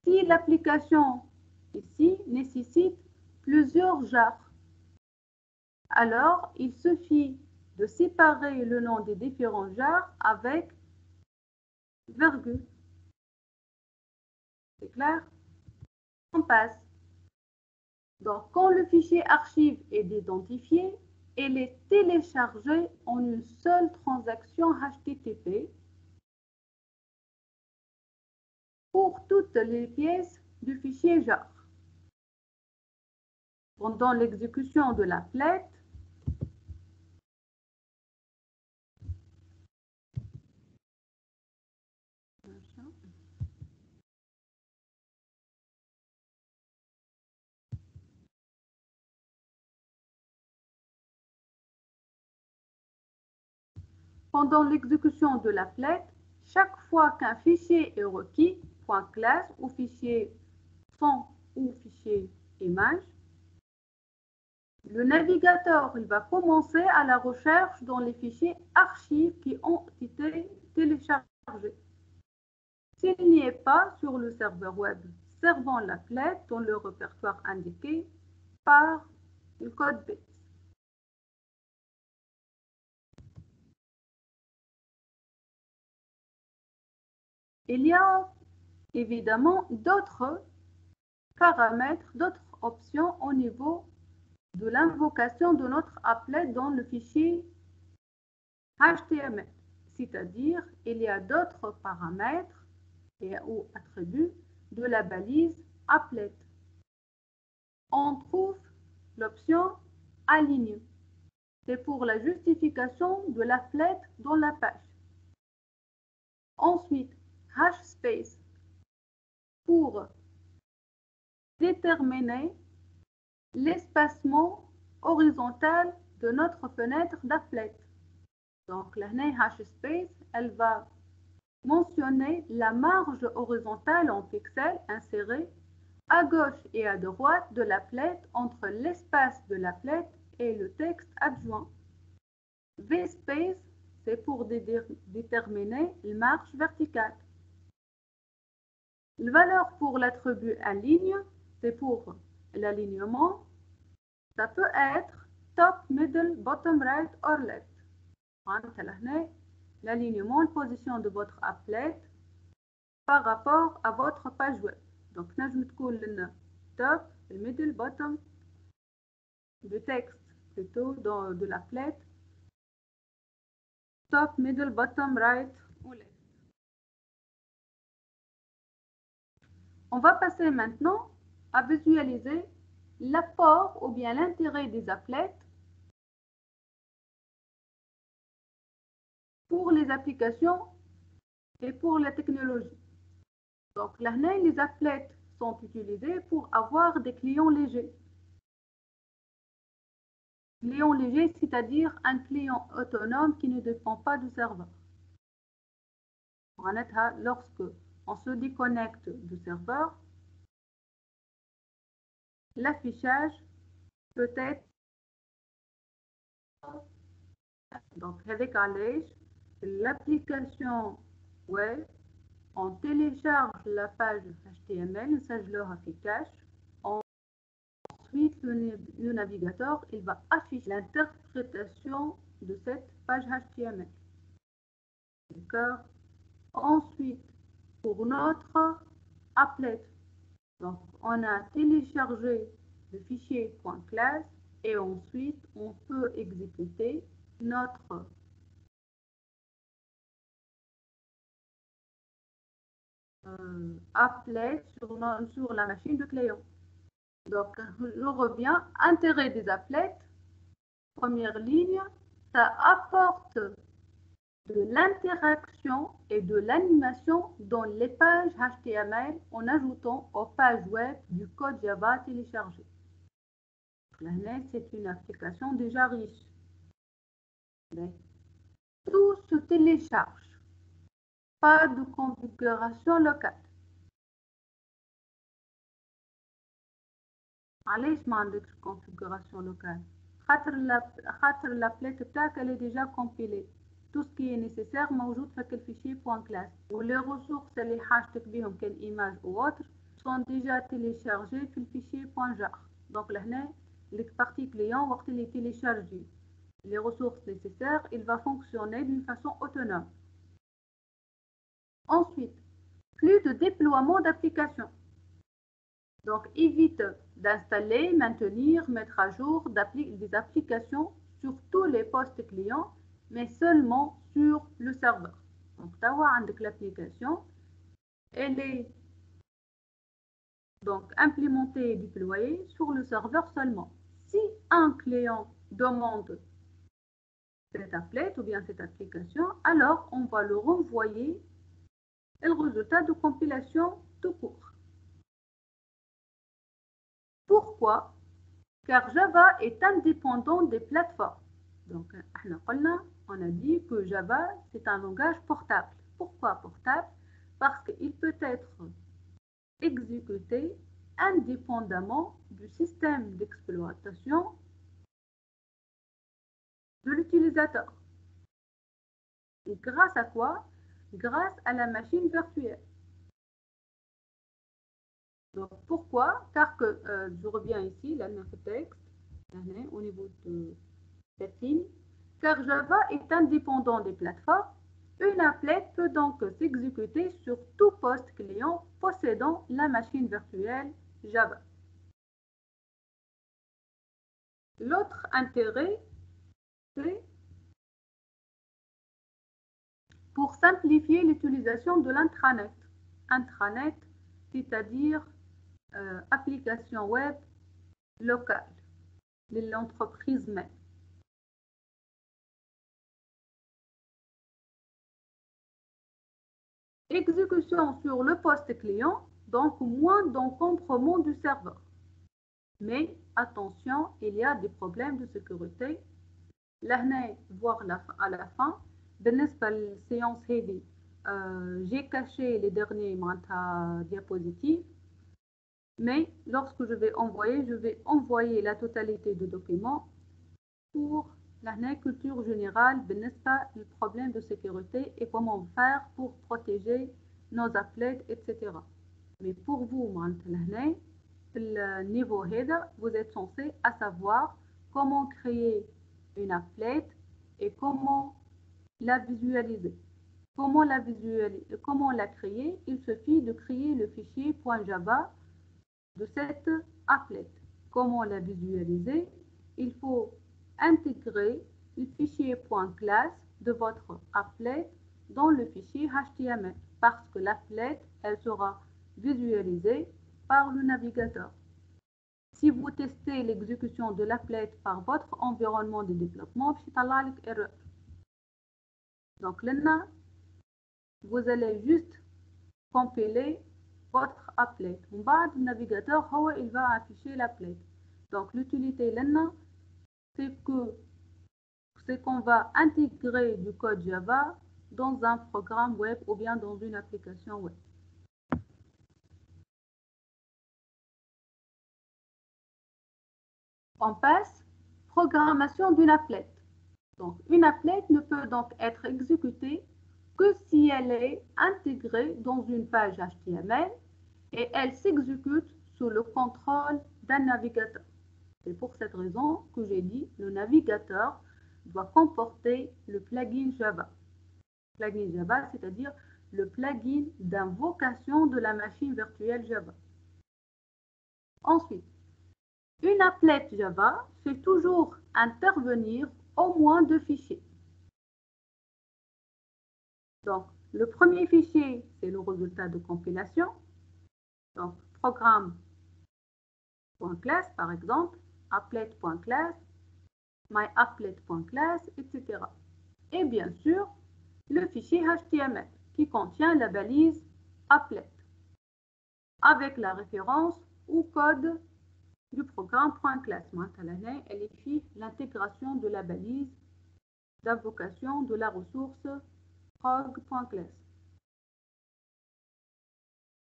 Si l'application ici nécessite plusieurs jars, alors il suffit de séparer le nom des différents jars avec virgule. C'est clair? On passe. Donc, quand le fichier archive est identifié, il est téléchargé en une seule transaction HTTP pour toutes les pièces du fichier jar. Pendant l'exécution de l'applet, chaque fois qu'un fichier est requis, .class ou fichier son ou fichier image, le navigateur il va commencer à la recherche dans les fichiers archives qui ont été téléchargés. S'il n'y est pas sur le serveur web servant l'applet dans le répertoire indiqué par le code base. Il y a évidemment d'autres paramètres, d'autres options au niveau de l'invocation de notre applet dans le fichier HTML. C'est-à-dire, il y a d'autres paramètres ou attributs de la balise applet. On trouve l'option aligner. C'est pour la justification de l'applet dans la page. Ensuite, hashspace pour déterminer l'espacement horizontal de notre fenêtre d'applet. Donc, la hashspace, elle va mentionner la marge horizontale en pixels insérée à gauche et à droite de l'applet entre l'espace de l'applet et le texte adjoint. VSpace, c'est pour déterminer la marge verticale. La valeur pour l'attribut aligne, c'est pour l'alignement. Ça peut être top, middle, bottom, right or left. L'alignement, la position de votre applet par rapport à votre page web. Donc, nous avons le top, le middle, bottom, le texte plutôt de l'applet. Top, middle, bottom, right ou left. On va passer maintenant à visualiser l'apport ou bien l'intérêt des applets pour les applications et pour la technologie. Donc là, les applets sont utilisés pour avoir des clients légers. Client léger, c'est-à-dire un client autonome qui ne dépend pas du serveur. Lorsque on se déconnecte du serveur, l'affichage peut être donc avec l'application web, on télécharge la page HTML, ensuite le navigateur il va afficher l'interprétation de cette page HTML. D'accord. Ensuite, pour notre applet, donc on a téléchargé le fichier .class et ensuite on peut exécuter notre applet sur la machine de client. Donc, je reviens, intérêt des applets, première ligne, ça apporte de l'interaction et de l'animation dans les pages HTML en ajoutant aux pages web du code Java téléchargé. Là, c'est une application déjà riche. Tout se télécharge. Pas de configuration locale. علاش ما عندكش configuration locale خاطر l'applet بتاعك elle est déjà compilée. Tout ce qui est nécessaire موجود في الفيشي .class و les ressources اللي حاجتك بهم كان image ou autre sont déjà téléchargées في الفيشي .jar. Donc لهنا les parties client وقت اللي téléchargé les ressources nécessaires, il va fonctionner d'une façon autonome. Ensuite, plus de déploiement d'applications. Donc, évite d'installer, maintenir, mettre à jour des applications sur tous les postes clients, mais seulement sur le serveur. Donc, tu as l'application, elle est donc implémentée et déployée sur le serveur seulement. Si un client demande cet applet ou bien cette application, alors on va le renvoyer le résultat de compilation tout court. Pourquoi? Car Java est indépendant des plateformes. Donc, on a dit que Java, c'est un langage portable. Pourquoi portable? Parce qu'il peut être exécuté indépendamment du système d'exploitation de l'utilisateur. Et grâce à quoi? Grâce à la machine virtuelle. Donc pourquoi? Car que je reviens ici, là, dans ce texte, au niveau de cette ligne, car Java est indépendant des plateformes, une applet peut donc s'exécuter sur tout poste client possédant la machine virtuelle Java. L'autre intérêt, c'est pour simplifier l'utilisation de l'intranet. Intranet, c'est-à-dire application web locale de l'entreprise même. Exécution sur le poste client, donc moins d'encombrement du serveur. Mais attention, il y a des problèmes de sécurité. Là, voir à la fin, بالنسبة للséance هذه, j'ai caché les derniers diapositives. Mais lorsque je vais envoyer la totalité de documents pour la culture générale, le problème de sécurité et comment faire pour protéger nos applets, etc. Mais pour vous, le niveau HEDA, vous êtes censé à savoir comment créer une applet et comment la visualiser. Comment la créer? Il suffit de créer le fichier .java de cette applet. Comment la visualiser? Il faut intégrer le fichier .class de votre applet dans le fichier HTML parce que l'applet, elle sera visualisée par le navigateur. Si vous testez l'exécution de l'applet par votre environnement de développement, erreur. Donc là, vous allez juste compiler votre applet. Le navigateur, il va afficher l'applet. Donc l'utilité là, c'est qu'on va intégrer du code Java dans un programme web ou bien dans une application web. On passe programmation d'une applet. Donc une applet ne peut donc être exécutée que si elle est intégrée dans une page HTML et elle s'exécute sous le contrôle d'un navigateur. C'est pour cette raison que j'ai dit le navigateur doit comporter le plugin Java. Plugin Java, c'est-à-dire le plugin d'invocation de la machine virtuelle Java. Ensuite, une applet Java fait toujours intervenir au moins deux fichiers. Donc, le premier fichier, c'est le résultat de compilation. Donc, programme.class, par exemple, applet.class, myapplet.class, etc. Et bien sûr, le fichier HTML qui contient la balise applet avec la référence ou code du programme.class. Elle écrit l'intégration de la balise d'invocation de la ressource prog.class.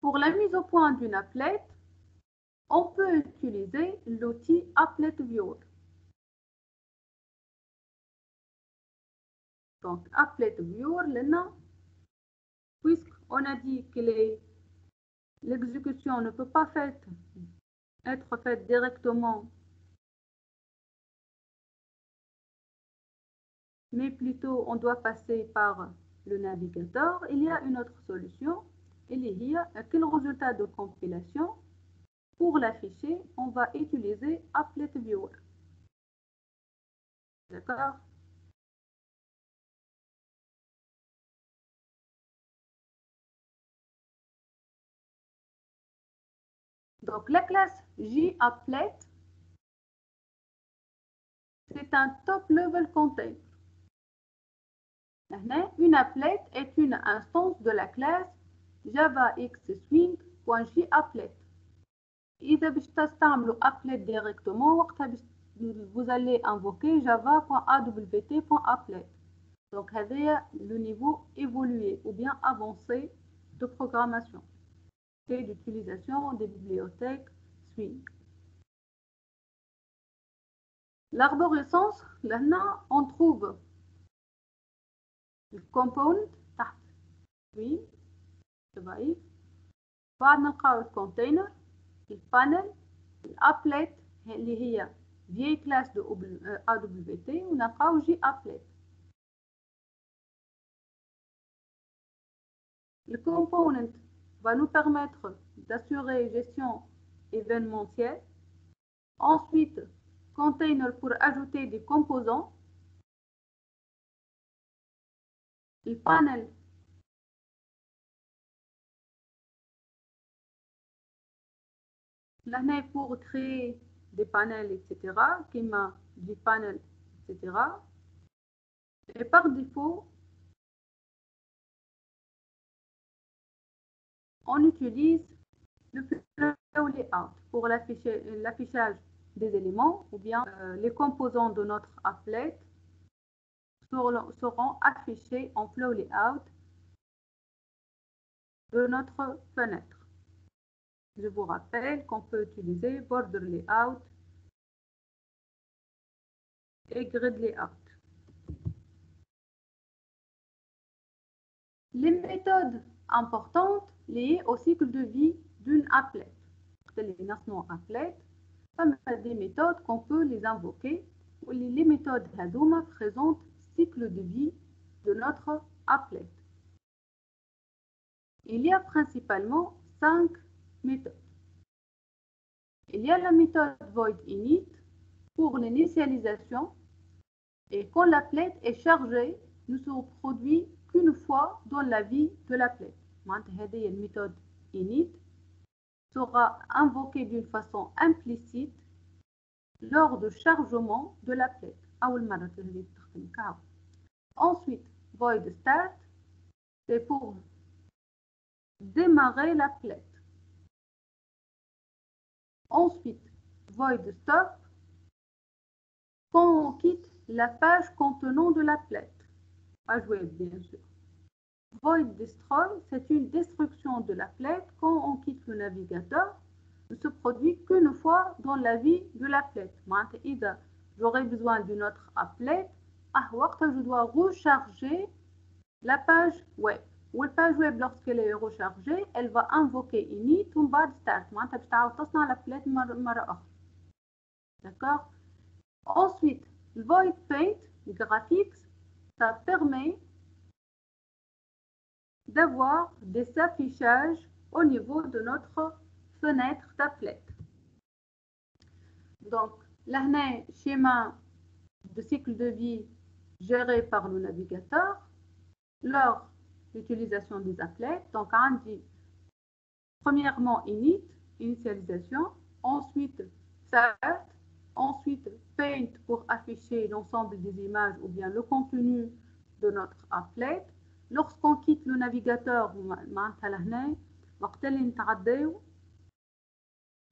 Pour la mise au point d'une applet, on peut utiliser l'outil Applet Viewer. Donc, Applet Viewer, puisqu'on a dit que l'exécution ne peut pas être faite directement, mais plutôt on doit passer par le navigateur. Il y a une autre solution, il y a que le résultat de compilation. Pour l'afficher, on va utiliser Applet Viewer. D'accord? Donc, la classe JApplet, c'est un top-level container. Une applet est une instance de la classe javaxswing.JApplet. إذا باش تستعملوا applet directement وقتها vous allez invoquer java.awt.applet. Donc, هذا le niveau évolué ou bien avancé de programmation et d'utilisation des bibliothèques Swing. L'arborescence, là, on trouve le component تحت Swing, بعد نلقاو الكونتينر، البانل، الابلت اللي هي vieille classe de AWT ونلقاو JApplet. Le component va nous permettre d'assurer gestion événementielle. Ensuite, container pour ajouter des composants. Le panel là pour créer des panels, etc. Comme des panels, etc. Et par défaut, on utilise le flow layout pour l'affichage des éléments ou bien les composants de notre applet seront affichés en flow layout de notre fenêtre. Je vous rappelle qu'on peut utiliser border layout et grid layout. Les méthodes importantes liées au cycle de vie d'une applet. Des méthodes qu'on peut les invoquer. Les méthodes Hadouma présentent le cycle de vie de notre applet. Il y a principalement 5 méthodes. Il y a la méthode voidInit pour l'initialisation et quand l'applet est chargé, ne se produit qu'une fois dans la vie de l'applet. La méthode init sera invoquée d'une façon implicite lors du chargement de l'applet. Ensuite, void start, c'est pour démarrer l'applet. Ensuite, void stop, quand on quitte la page contenant de l'applet. Page web, bien sûr. Void destroy, c'est une destruction de l'applet quand on quitte le navigateur. Ne se produit qu'une fois dans la vie de l'applet. J'aurai besoin d'une autre applet. Je dois recharger la page web. La page web, lorsqu'elle est rechargée, elle va invoquer init ou start. D'accord? Ensuite, le void paint graphics, ça permet d'avoir des affichages au niveau de notre fenêtre d'applet. Donc, là, schéma de cycle de vie géré par le navigateur lors de l'utilisation des applets. Donc, on dit premièrement init, initialisation, ensuite start, ensuite paint pour afficher l'ensemble des images ou bien le contenu de notre applet. Lorsqu'on quitte le navigateur,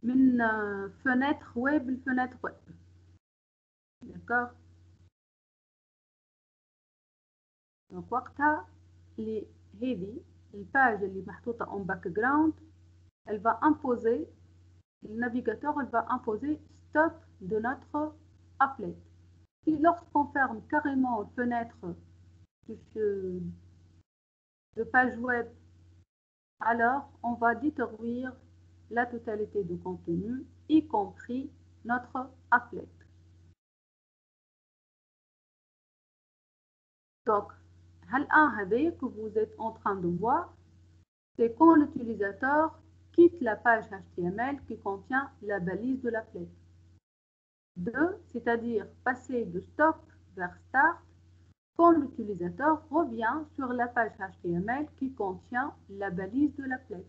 من fenêtre web لفenêtre web. D'accord? Donc وقتها هذه الباج اللي محطوطة en background, elle va imposer le navigateur il va imposer stop de notre applet. Et lorsqu'on ferme carrément une fenêtre de page web, alors on va détruire la totalité du contenu, y compris notre applet. Donc, que vous êtes en train de voir, c'est quand l'utilisateur quitte la page HTML qui contient la balise de l'applet. 2, c'est-à-dire passer de stop vers start quand l'utilisateur revient sur la page HTML qui contient la balise de l'applet.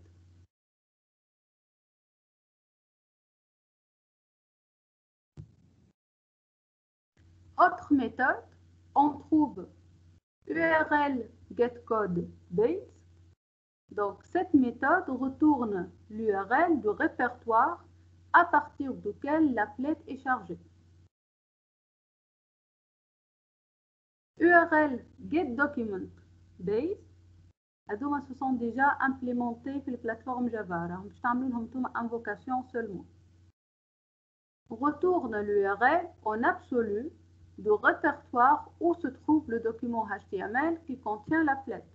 Autre méthode, on trouve URL getCodeBase. Donc, cette méthode retourne l'URL du répertoire à partir duquel l'applet est chargé. URL getDocumentBase, ce sont déjà implémentés sur la plateforme Java. Je vais une invocation seulement. Retourne l'URL en absolu du répertoire où se trouve le document HTML qui contient l'applet.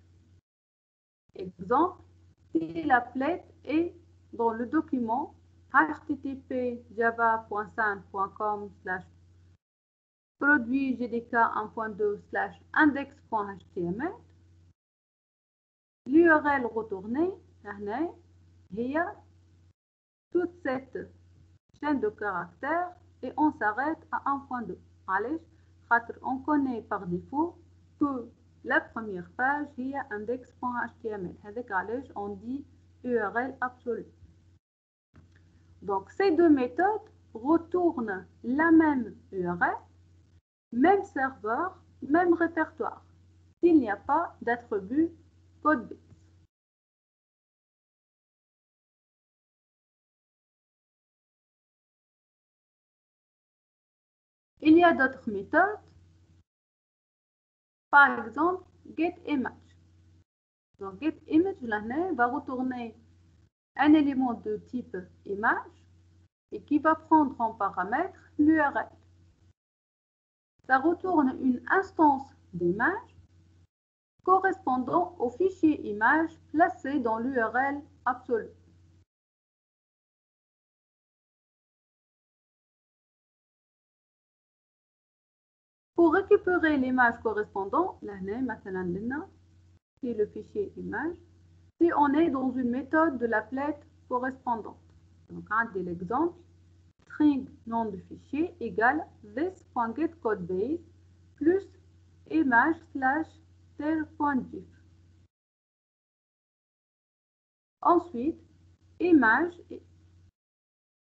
Exemple, si l'applet est dans le document http://java.5.com/produit-gdk1.2/index.html, l'URL retournée est toute cette chaîne de caractères et on s'arrête à 1.2. On connaît par défaut que la première page est index.html. On dit URL absolue. Donc, ces deux méthodes retournent la même URL, même serveur, même répertoire, s'il n'y a pas d'attribut CodeBase. Il y a d'autres méthodes, par exemple getImage. Donc, getImage va retourner un élément de type image et qui va prendre en paramètre l'URL. Ça retourne une instance d'image correspondant au fichier image placé dans l'URL absolue. Pour récupérer l'image correspondante, c'est le fichier image, si on est dans une méthode de l'applet correspondante. Donc, l'exemple, string nom de fichier égale this.getCodeBase plus image/tel.gif. Ensuite, image,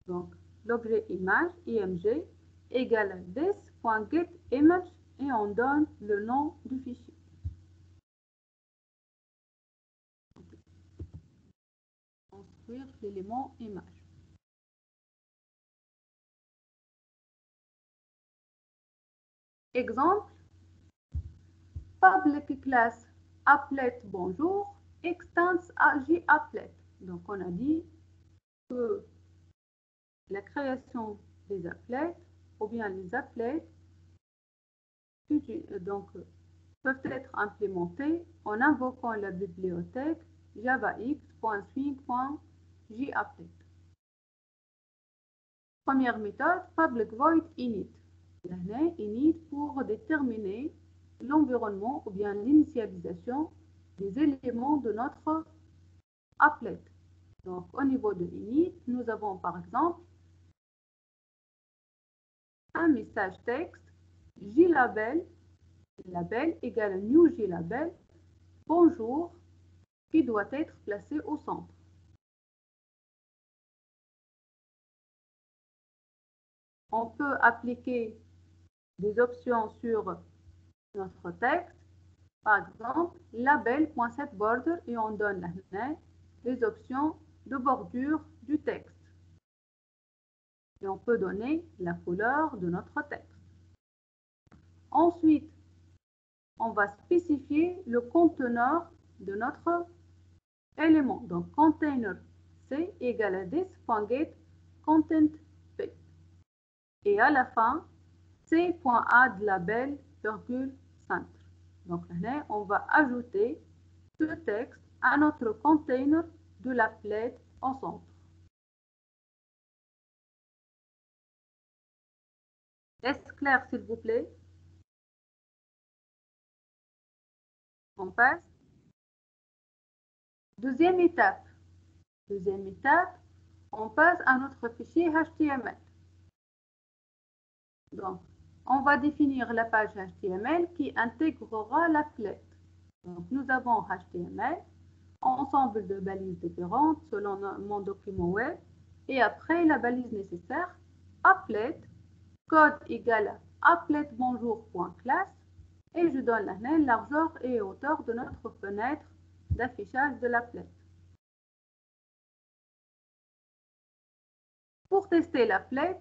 donc l'objet image, img, égale this.getImage et on donne le nom du fichier. Construire l'élément image. Exemple, public class applet bonjour extends à JApplet. Donc, on a dit que la création des applets ou bien les applets donc, peuvent être implémentés en invoquant la bibliothèque javax.swing.japplet. Première méthode, public void init. Init pour déterminer l'environnement ou bien l'initialisation des éléments de notre applet. Donc, au niveau de init, nous avons par exemple un message texte JLabel, label égale new JLabel, bonjour, qui doit être placé au centre. On peut appliquer des options sur notre texte, par exemple label.setBorder et on donne les options de bordure du texte. Et on peut donner la couleur de notre texte. Ensuite, on va spécifier le conteneur de notre élément. Donc, container C égale à this.get content P. Et à la fin, C.add label, virgule, centre. Donc là, on va ajouter ce texte à notre container de l'applet en centre. Est-ce clair, s'il vous plaît? On passe. Deuxième étape. Deuxième étape, on passe à notre fichier HTML. Donc, on va définir la page HTML qui intégrera l'applet. Donc, nous avons HTML, ensemble de balises différentes selon mon document web, et après la balise nécessaire, applet, code égal à applet bonjour.class, et je donne la largeur et hauteur de notre fenêtre d'affichage de l'applet. Pour tester l'applet,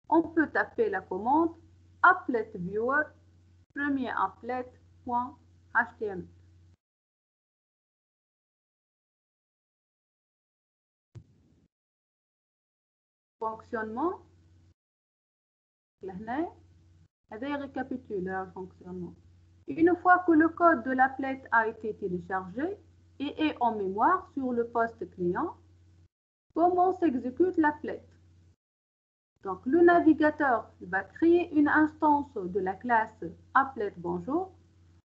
on peut taper la commande applet viewer premier applet.html. Fonctionnement. Là, récapitule le fonctionnement. Une fois que le code de l'applet a été téléchargé et est en mémoire sur le poste client, comment s'exécute l'applet? Donc, le navigateur va créer une instance de la classe applet bonjour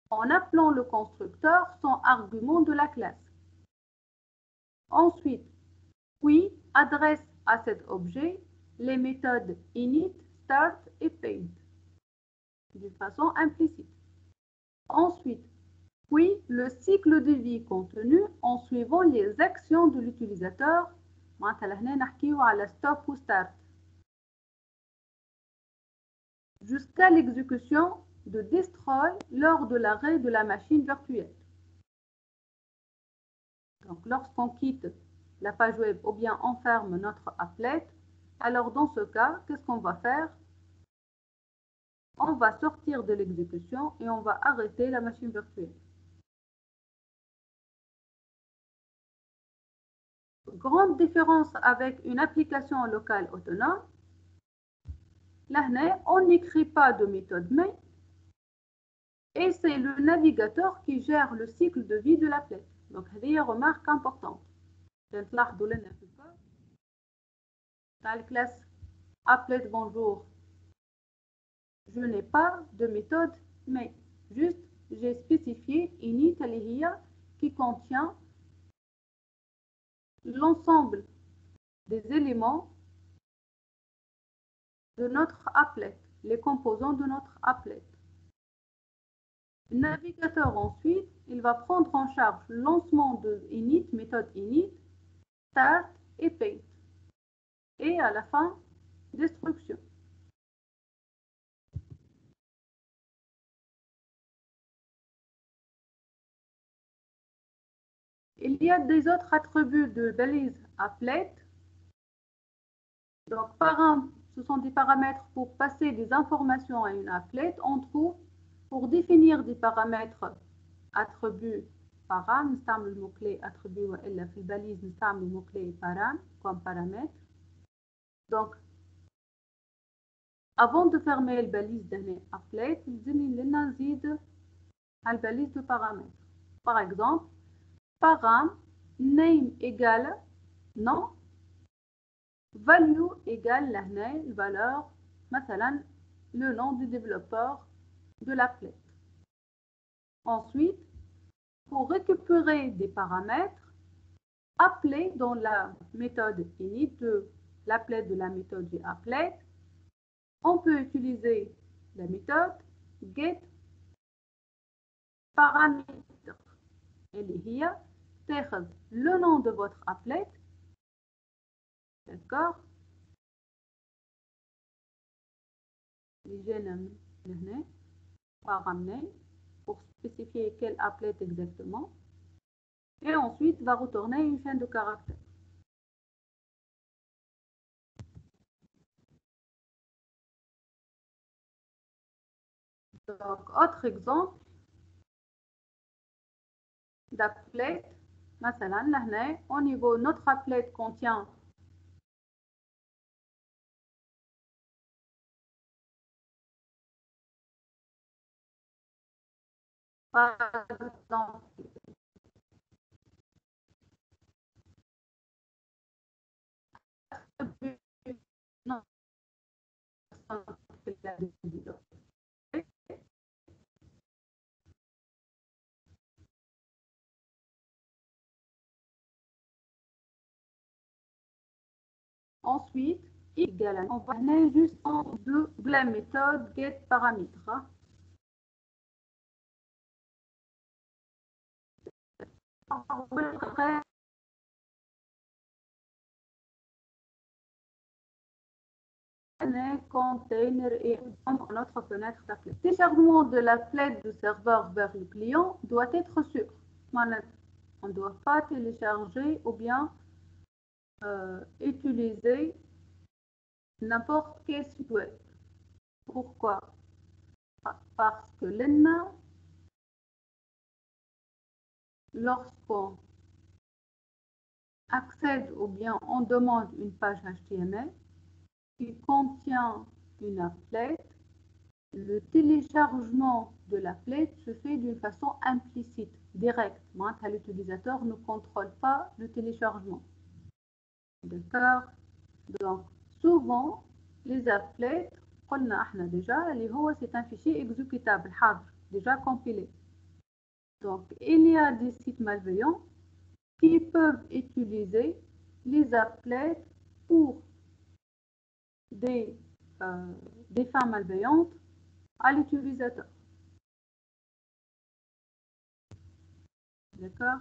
en appelant le constructeur sans argument de la classe. Ensuite, puis adresse à cet objet les méthodes init, start et paint d'une façon implicite. Ensuite, puis le cycle de vie contenu en suivant les actions de l'utilisateur. Stop ou start. Jusqu'à l'exécution de destroy lors de l'arrêt de la machine virtuelle. Donc, lorsqu'on quitte la page web ou bien on ferme notre applet, alors dans ce cas, qu'est-ce qu'on va faire? On va sortir de l'exécution et on va arrêter la machine virtuelle. Grande différence avec une application locale autonome. Là, on n'écrit pas de méthode main et c'est le navigateur qui gère le cycle de vie de l'applet. Donc, c'est une remarque importante. Dans la classe applet bonjour, je n'ai pas de méthode mais juste j'ai spécifié init qui contient l'ensemble des éléments de notre applet, les composants de notre applet. Le navigateur ensuite, il va prendre en charge le lancement de init, méthode init, start et paint. Et à la fin, destruction. Il y a des autres attributs de balise applet. Donc, ce sont des paramètres pour passer des informations à une applet. On trouve pour définir des paramètres attributs param, نستعمل le mot-clé attribut وإلا في الباليز نستعمل le mot-clé param comme paramètre. Donc, avant de fermer la balise de applet, nous نزيد à la balise de paramètres. Par exemple, param name égale nom, value égale la valeur, مثلا le nom du développeur de l'applet. Ensuite, pour récupérer des paramètres, appelés dans la méthode init de l'applet de la méthode du applet, on peut utiliser la méthode get paramètre. Elle est le nom de votre applet, d'accord? Pour spécifier quel applet exactement. Et ensuite, va retourner une chaîne de caractères. Donc, autre exemple d'applet. Au niveau de notre applet contient Par exemple, non, ensuite, égal, on va aller juste en de la méthode get paramètres. Container et notre fenêtre d'appel. Le téléchargement de l'appel du serveur vers le client doit être sûr. On ne doit pas télécharger ou bien utiliser n'importe quel site web. Pourquoi? Parce que l'ENA, lorsqu'on accède ou bien on demande une page HTML qui contient une applet, le téléchargement de l'applet se fait d'une façon implicite, directe. L'utilisateur ne contrôle pas le téléchargement. D'accord? Donc, souvent, les applets, c'est un fichier exécutable, déjà compilé. Donc, il y a des sites malveillants qui peuvent utiliser les applets pour des fins malveillantes à l'utilisateur. D'accord?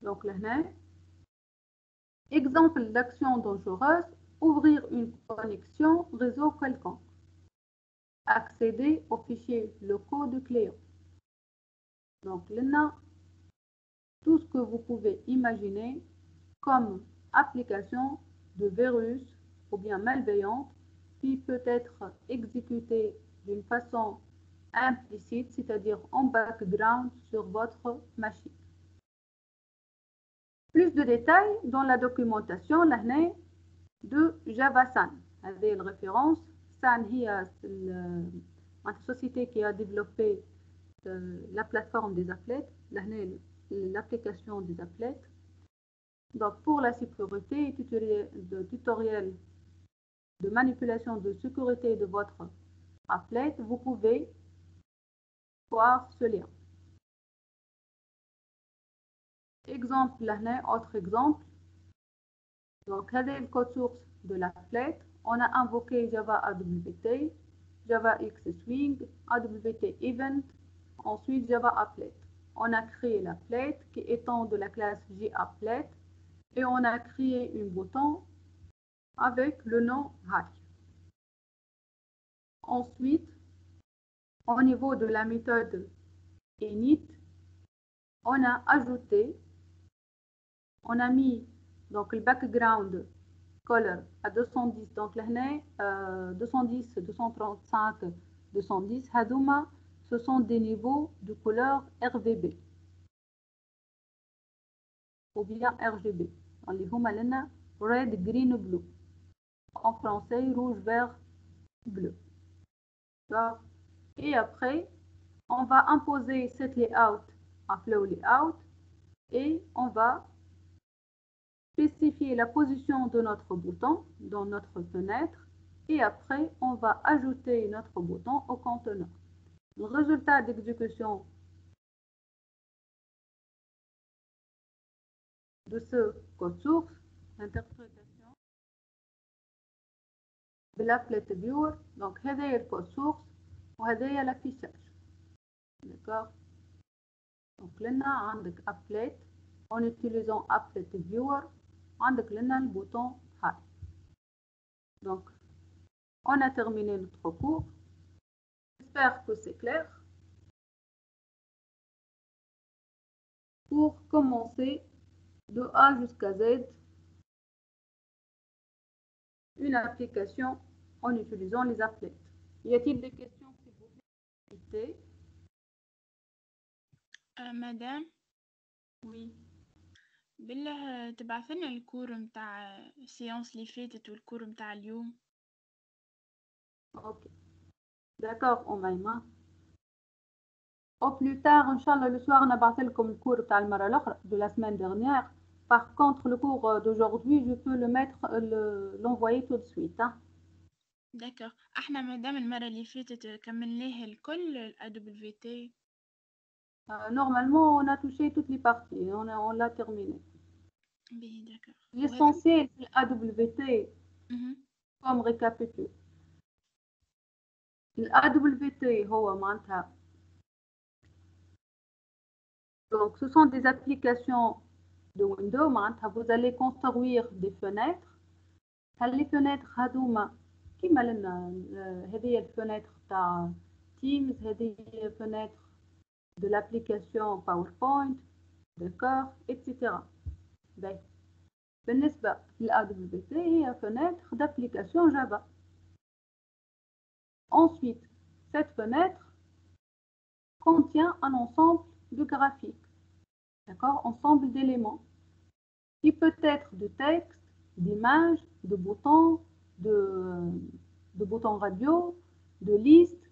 Donc là, exemple d'action dangereuse, ouvrir une connexion réseau quelconque, accéder aux fichiers locaux du client. Donc là, tout ce que vous pouvez imaginer comme application de virus ou bien malveillante qui peut être exécutée d'une façon implicite, c'est-à-dire en background sur votre machine. Plus de détails dans la documentation de Java Sun. Avec une référence, Sun est la société qui a développé la plateforme des applets, l'application des applets. Donc pour la sécurité, tutoriel de manipulation de sécurité de votre applet, vous pouvez voir ce lien. Exemple, autre exemple. Donc, c'est le code source de l'applet. On a invoqué Java AWT, Java XSwing, AWT Event, ensuite Java Applet. On a créé l'applet qui étant de la classe JApplet et on a créé un bouton avec le nom Hack. Ensuite, au niveau de la méthode init, on a ajouté, on a mis donc le background color à 210. Donc là, 210, 235, 210, hadouma, ce sont des niveaux de couleur RVB ou bien RGB. اللي هما لنا red, green, blue. En français, rouge, vert, bleu. Et après, on va imposer cette layout à flow layout et on va spécifier la position de notre bouton dans notre fenêtre et après on va ajouter notre bouton au conteneur. Le résultat d'exécution de ce code source, l'interprétation de l'applet viewer, donc هذا le code source وهذا l'affichage. D'accord? Donc là عندك applet en utilisant applet viewer عندك لنا le bouton Hi. Donc on a terminé notre cours. J'espère que c'est clair. Pour commencer de A jusqu'à Z une application en utilisant les applets. Y a-t-il des questions s'il vous plaît? مدام Oui. بالله تبعثلنا الكور متاع السيانس اللي فاتت والكور متاع اليوم. Ok. D'accord, Omaima. Au plus tard, Inch'Allah, le soir, on a battu le cours de la semaine dernière. Par contre, le cours d'aujourd'hui, je peux l'envoyer tout de suite. Hein. داكوغ احنا مادام المرة اللي فاتت كملناه الكل ال AWT. Normalement, on a touché toutes les parties. On l'a terminé. باهي داكوغ. L'essentiel, c'est l'AWT, Mhm. comme récapitule. l'AWT, donc, ce sont des applications de Windows. Vous allez construire des fenêtres. Les fenêtres, هذه الفenêtre تاع Teams, هذه fenêtre de l'application PowerPoint, d'accord, etc. بالنسبة للAWT هي fenêtre d'application Java. Ensuite, cette fenêtre contient un ensemble de graphiques, d'accord, ensemble d'éléments qui peut être de texte, d'images, de boutons, de boutons radio, de listes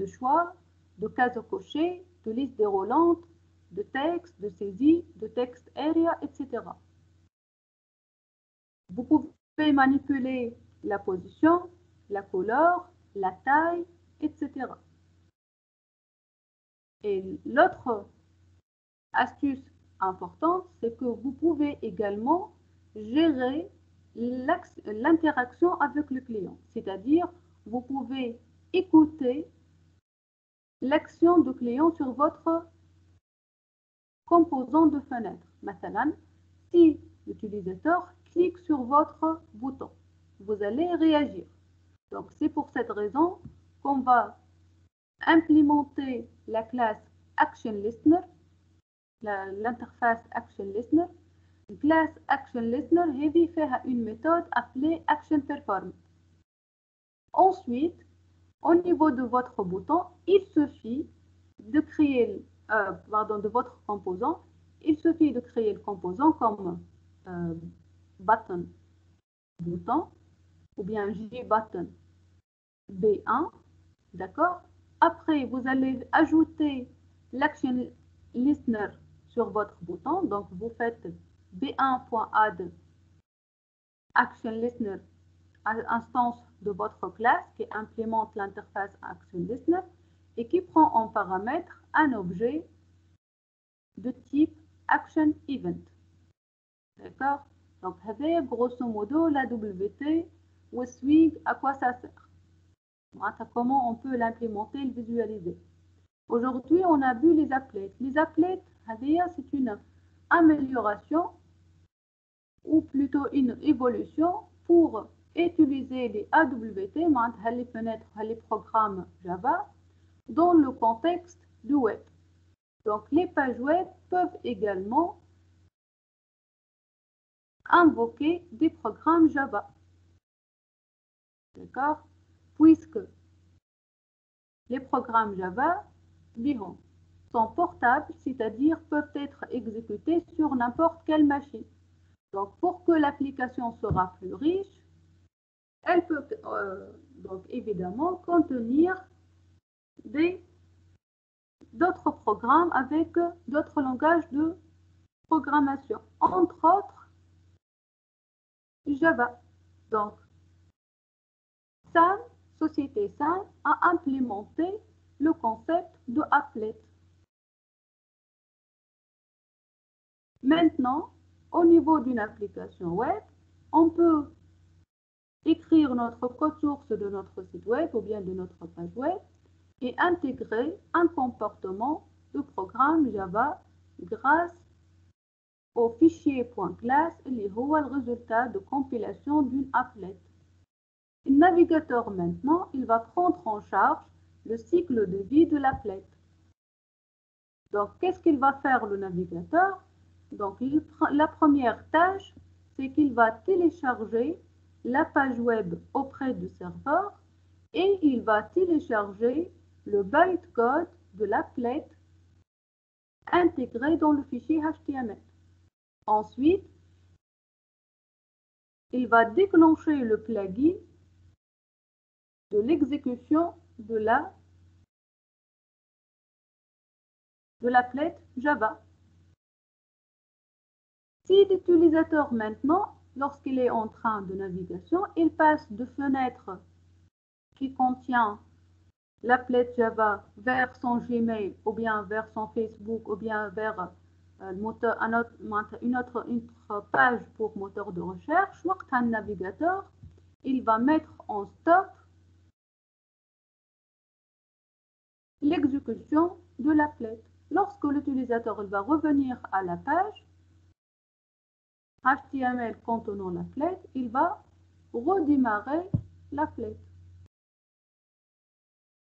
de choix, de cases cochées, de listes déroulantes, de texte, de saisie, de texte area, etc. Vous pouvez manipuler la position, la couleur, la taille, etc. Et l'autre astuce importante, c'est que vous pouvez également gérer l'interaction avec le client. C'est-à-dire, vous pouvez écouter l'action du client sur votre composant de fenêtre. Maintenant, si l'utilisateur clique sur votre bouton, vous allez réagir. Donc, c'est pour cette raison qu'on va implémenter la classe Action Listener, l'interface Action Listener. La classe Action Listener a une méthode appelée Action Perform. Ensuite, au niveau de votre bouton, il suffit de créer, de votre composant, il suffit de créer le composant comme button bouton ou bien J-button B1, d'accord? Après, vous allez ajouter l'action listener sur votre bouton, donc vous faites b1.add action listener instance de votre classe qui implémente l'interface action listener et qui prend en paramètre un objet de type action event. D'accord? Donc, grosso modo, la WT ou Swig, à quoi ça sert? Comment on peut l'implémenter et le visualiser? Aujourd'hui, on a vu les applets. Les applets, c'est une amélioration ou plutôt une évolution pour utiliser les AWT, les fenêtres, les programmes Java, dans le contexte du web. Donc, les pages web peuvent également invoquer des programmes Java. D'accord? Puisque les programmes Java sont portables, c'est-à-dire peuvent être exécutés sur n'importe quelle machine. Donc, pour que l'application sera plus riche, elle peut donc évidemment contenir d'autres programmes avec d'autres langages de programmation, entre autres Java. Donc, Sun, Société Sun, a implémenté le concept de applet. Maintenant, au niveau d'une application web, on peut écrire notre code source de notre site web ou bien de notre page web et intégrer un comportement de programme Java grâce au fichier .class qui est le résultat de compilation d'une applet. Le navigateur maintenant, il va prendre en charge le cycle de vie de l'applet. Donc, qu'est-ce qu'il va faire le navigateur? Donc, la première tâche, c'est qu'il va télécharger la page web auprès du serveur et il va télécharger le bytecode de l'applet intégré dans le fichier HTML. Ensuite, il va déclencher le plugin de l'exécution de de l'applet Java. Si l'utilisateur maintenant, lorsqu'il est en train de navigation, il passe de fenêtre qui contient l'applet Java vers son Gmail ou bien vers son Facebook ou bien vers une autre page pour moteur de recherche, un navigateur, il va mettre en stop l'exécution de l'applet. Lorsque l'utilisateur va revenir à la page HTML contenant l'applet, il va redémarrer l'applet.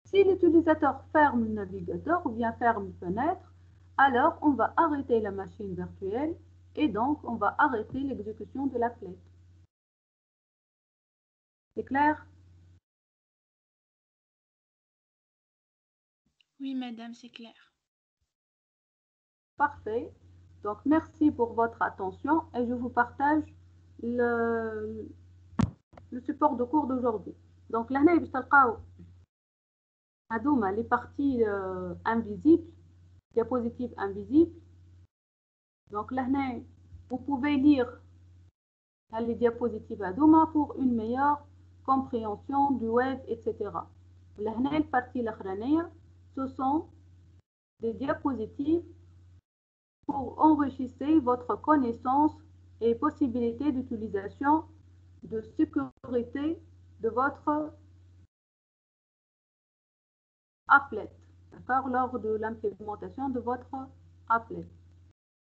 Si l'utilisateur ferme le navigateur ou bien ferme une fenêtre, alors on va arrêter la machine virtuelle et donc on va arrêter l'exécution de l'applet. C'est clair? Oui, madame, c'est clair. Parfait. Donc, merci pour votre attention et je vous partage le support de cours d'aujourd'hui. Donc, là, باش تلقاو هذوما les parties invisibles, diapositives invisibles. Donc, là, vous pouvez lire les diapositives هذوما pour une meilleure compréhension du web, etc. Là, les parties الأخرانية, ce sont des diapositives pour enrichir votre connaissance et possibilité d'utilisation de sécurité de votre applet, d'accord, lors de l'implémentation de votre applet.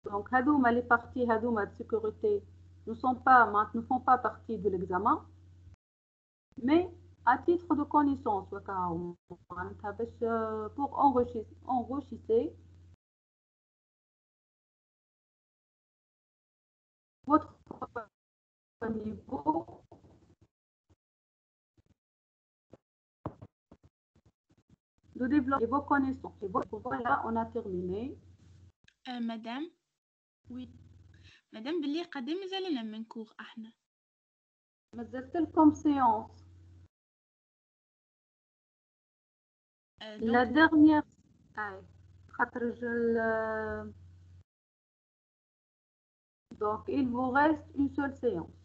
Donc, les parties de sécurité ne font pas partie de l'examen, mais à titre de connaissance, pour enrichir votre niveau de développer vos connaissances. Et voilà, on a terminé. Madame, oui. Madame, باللي قدام مازالنا من كور احنا. مازالت لكم séance. La dernière. Donc, il vous reste une seule séance.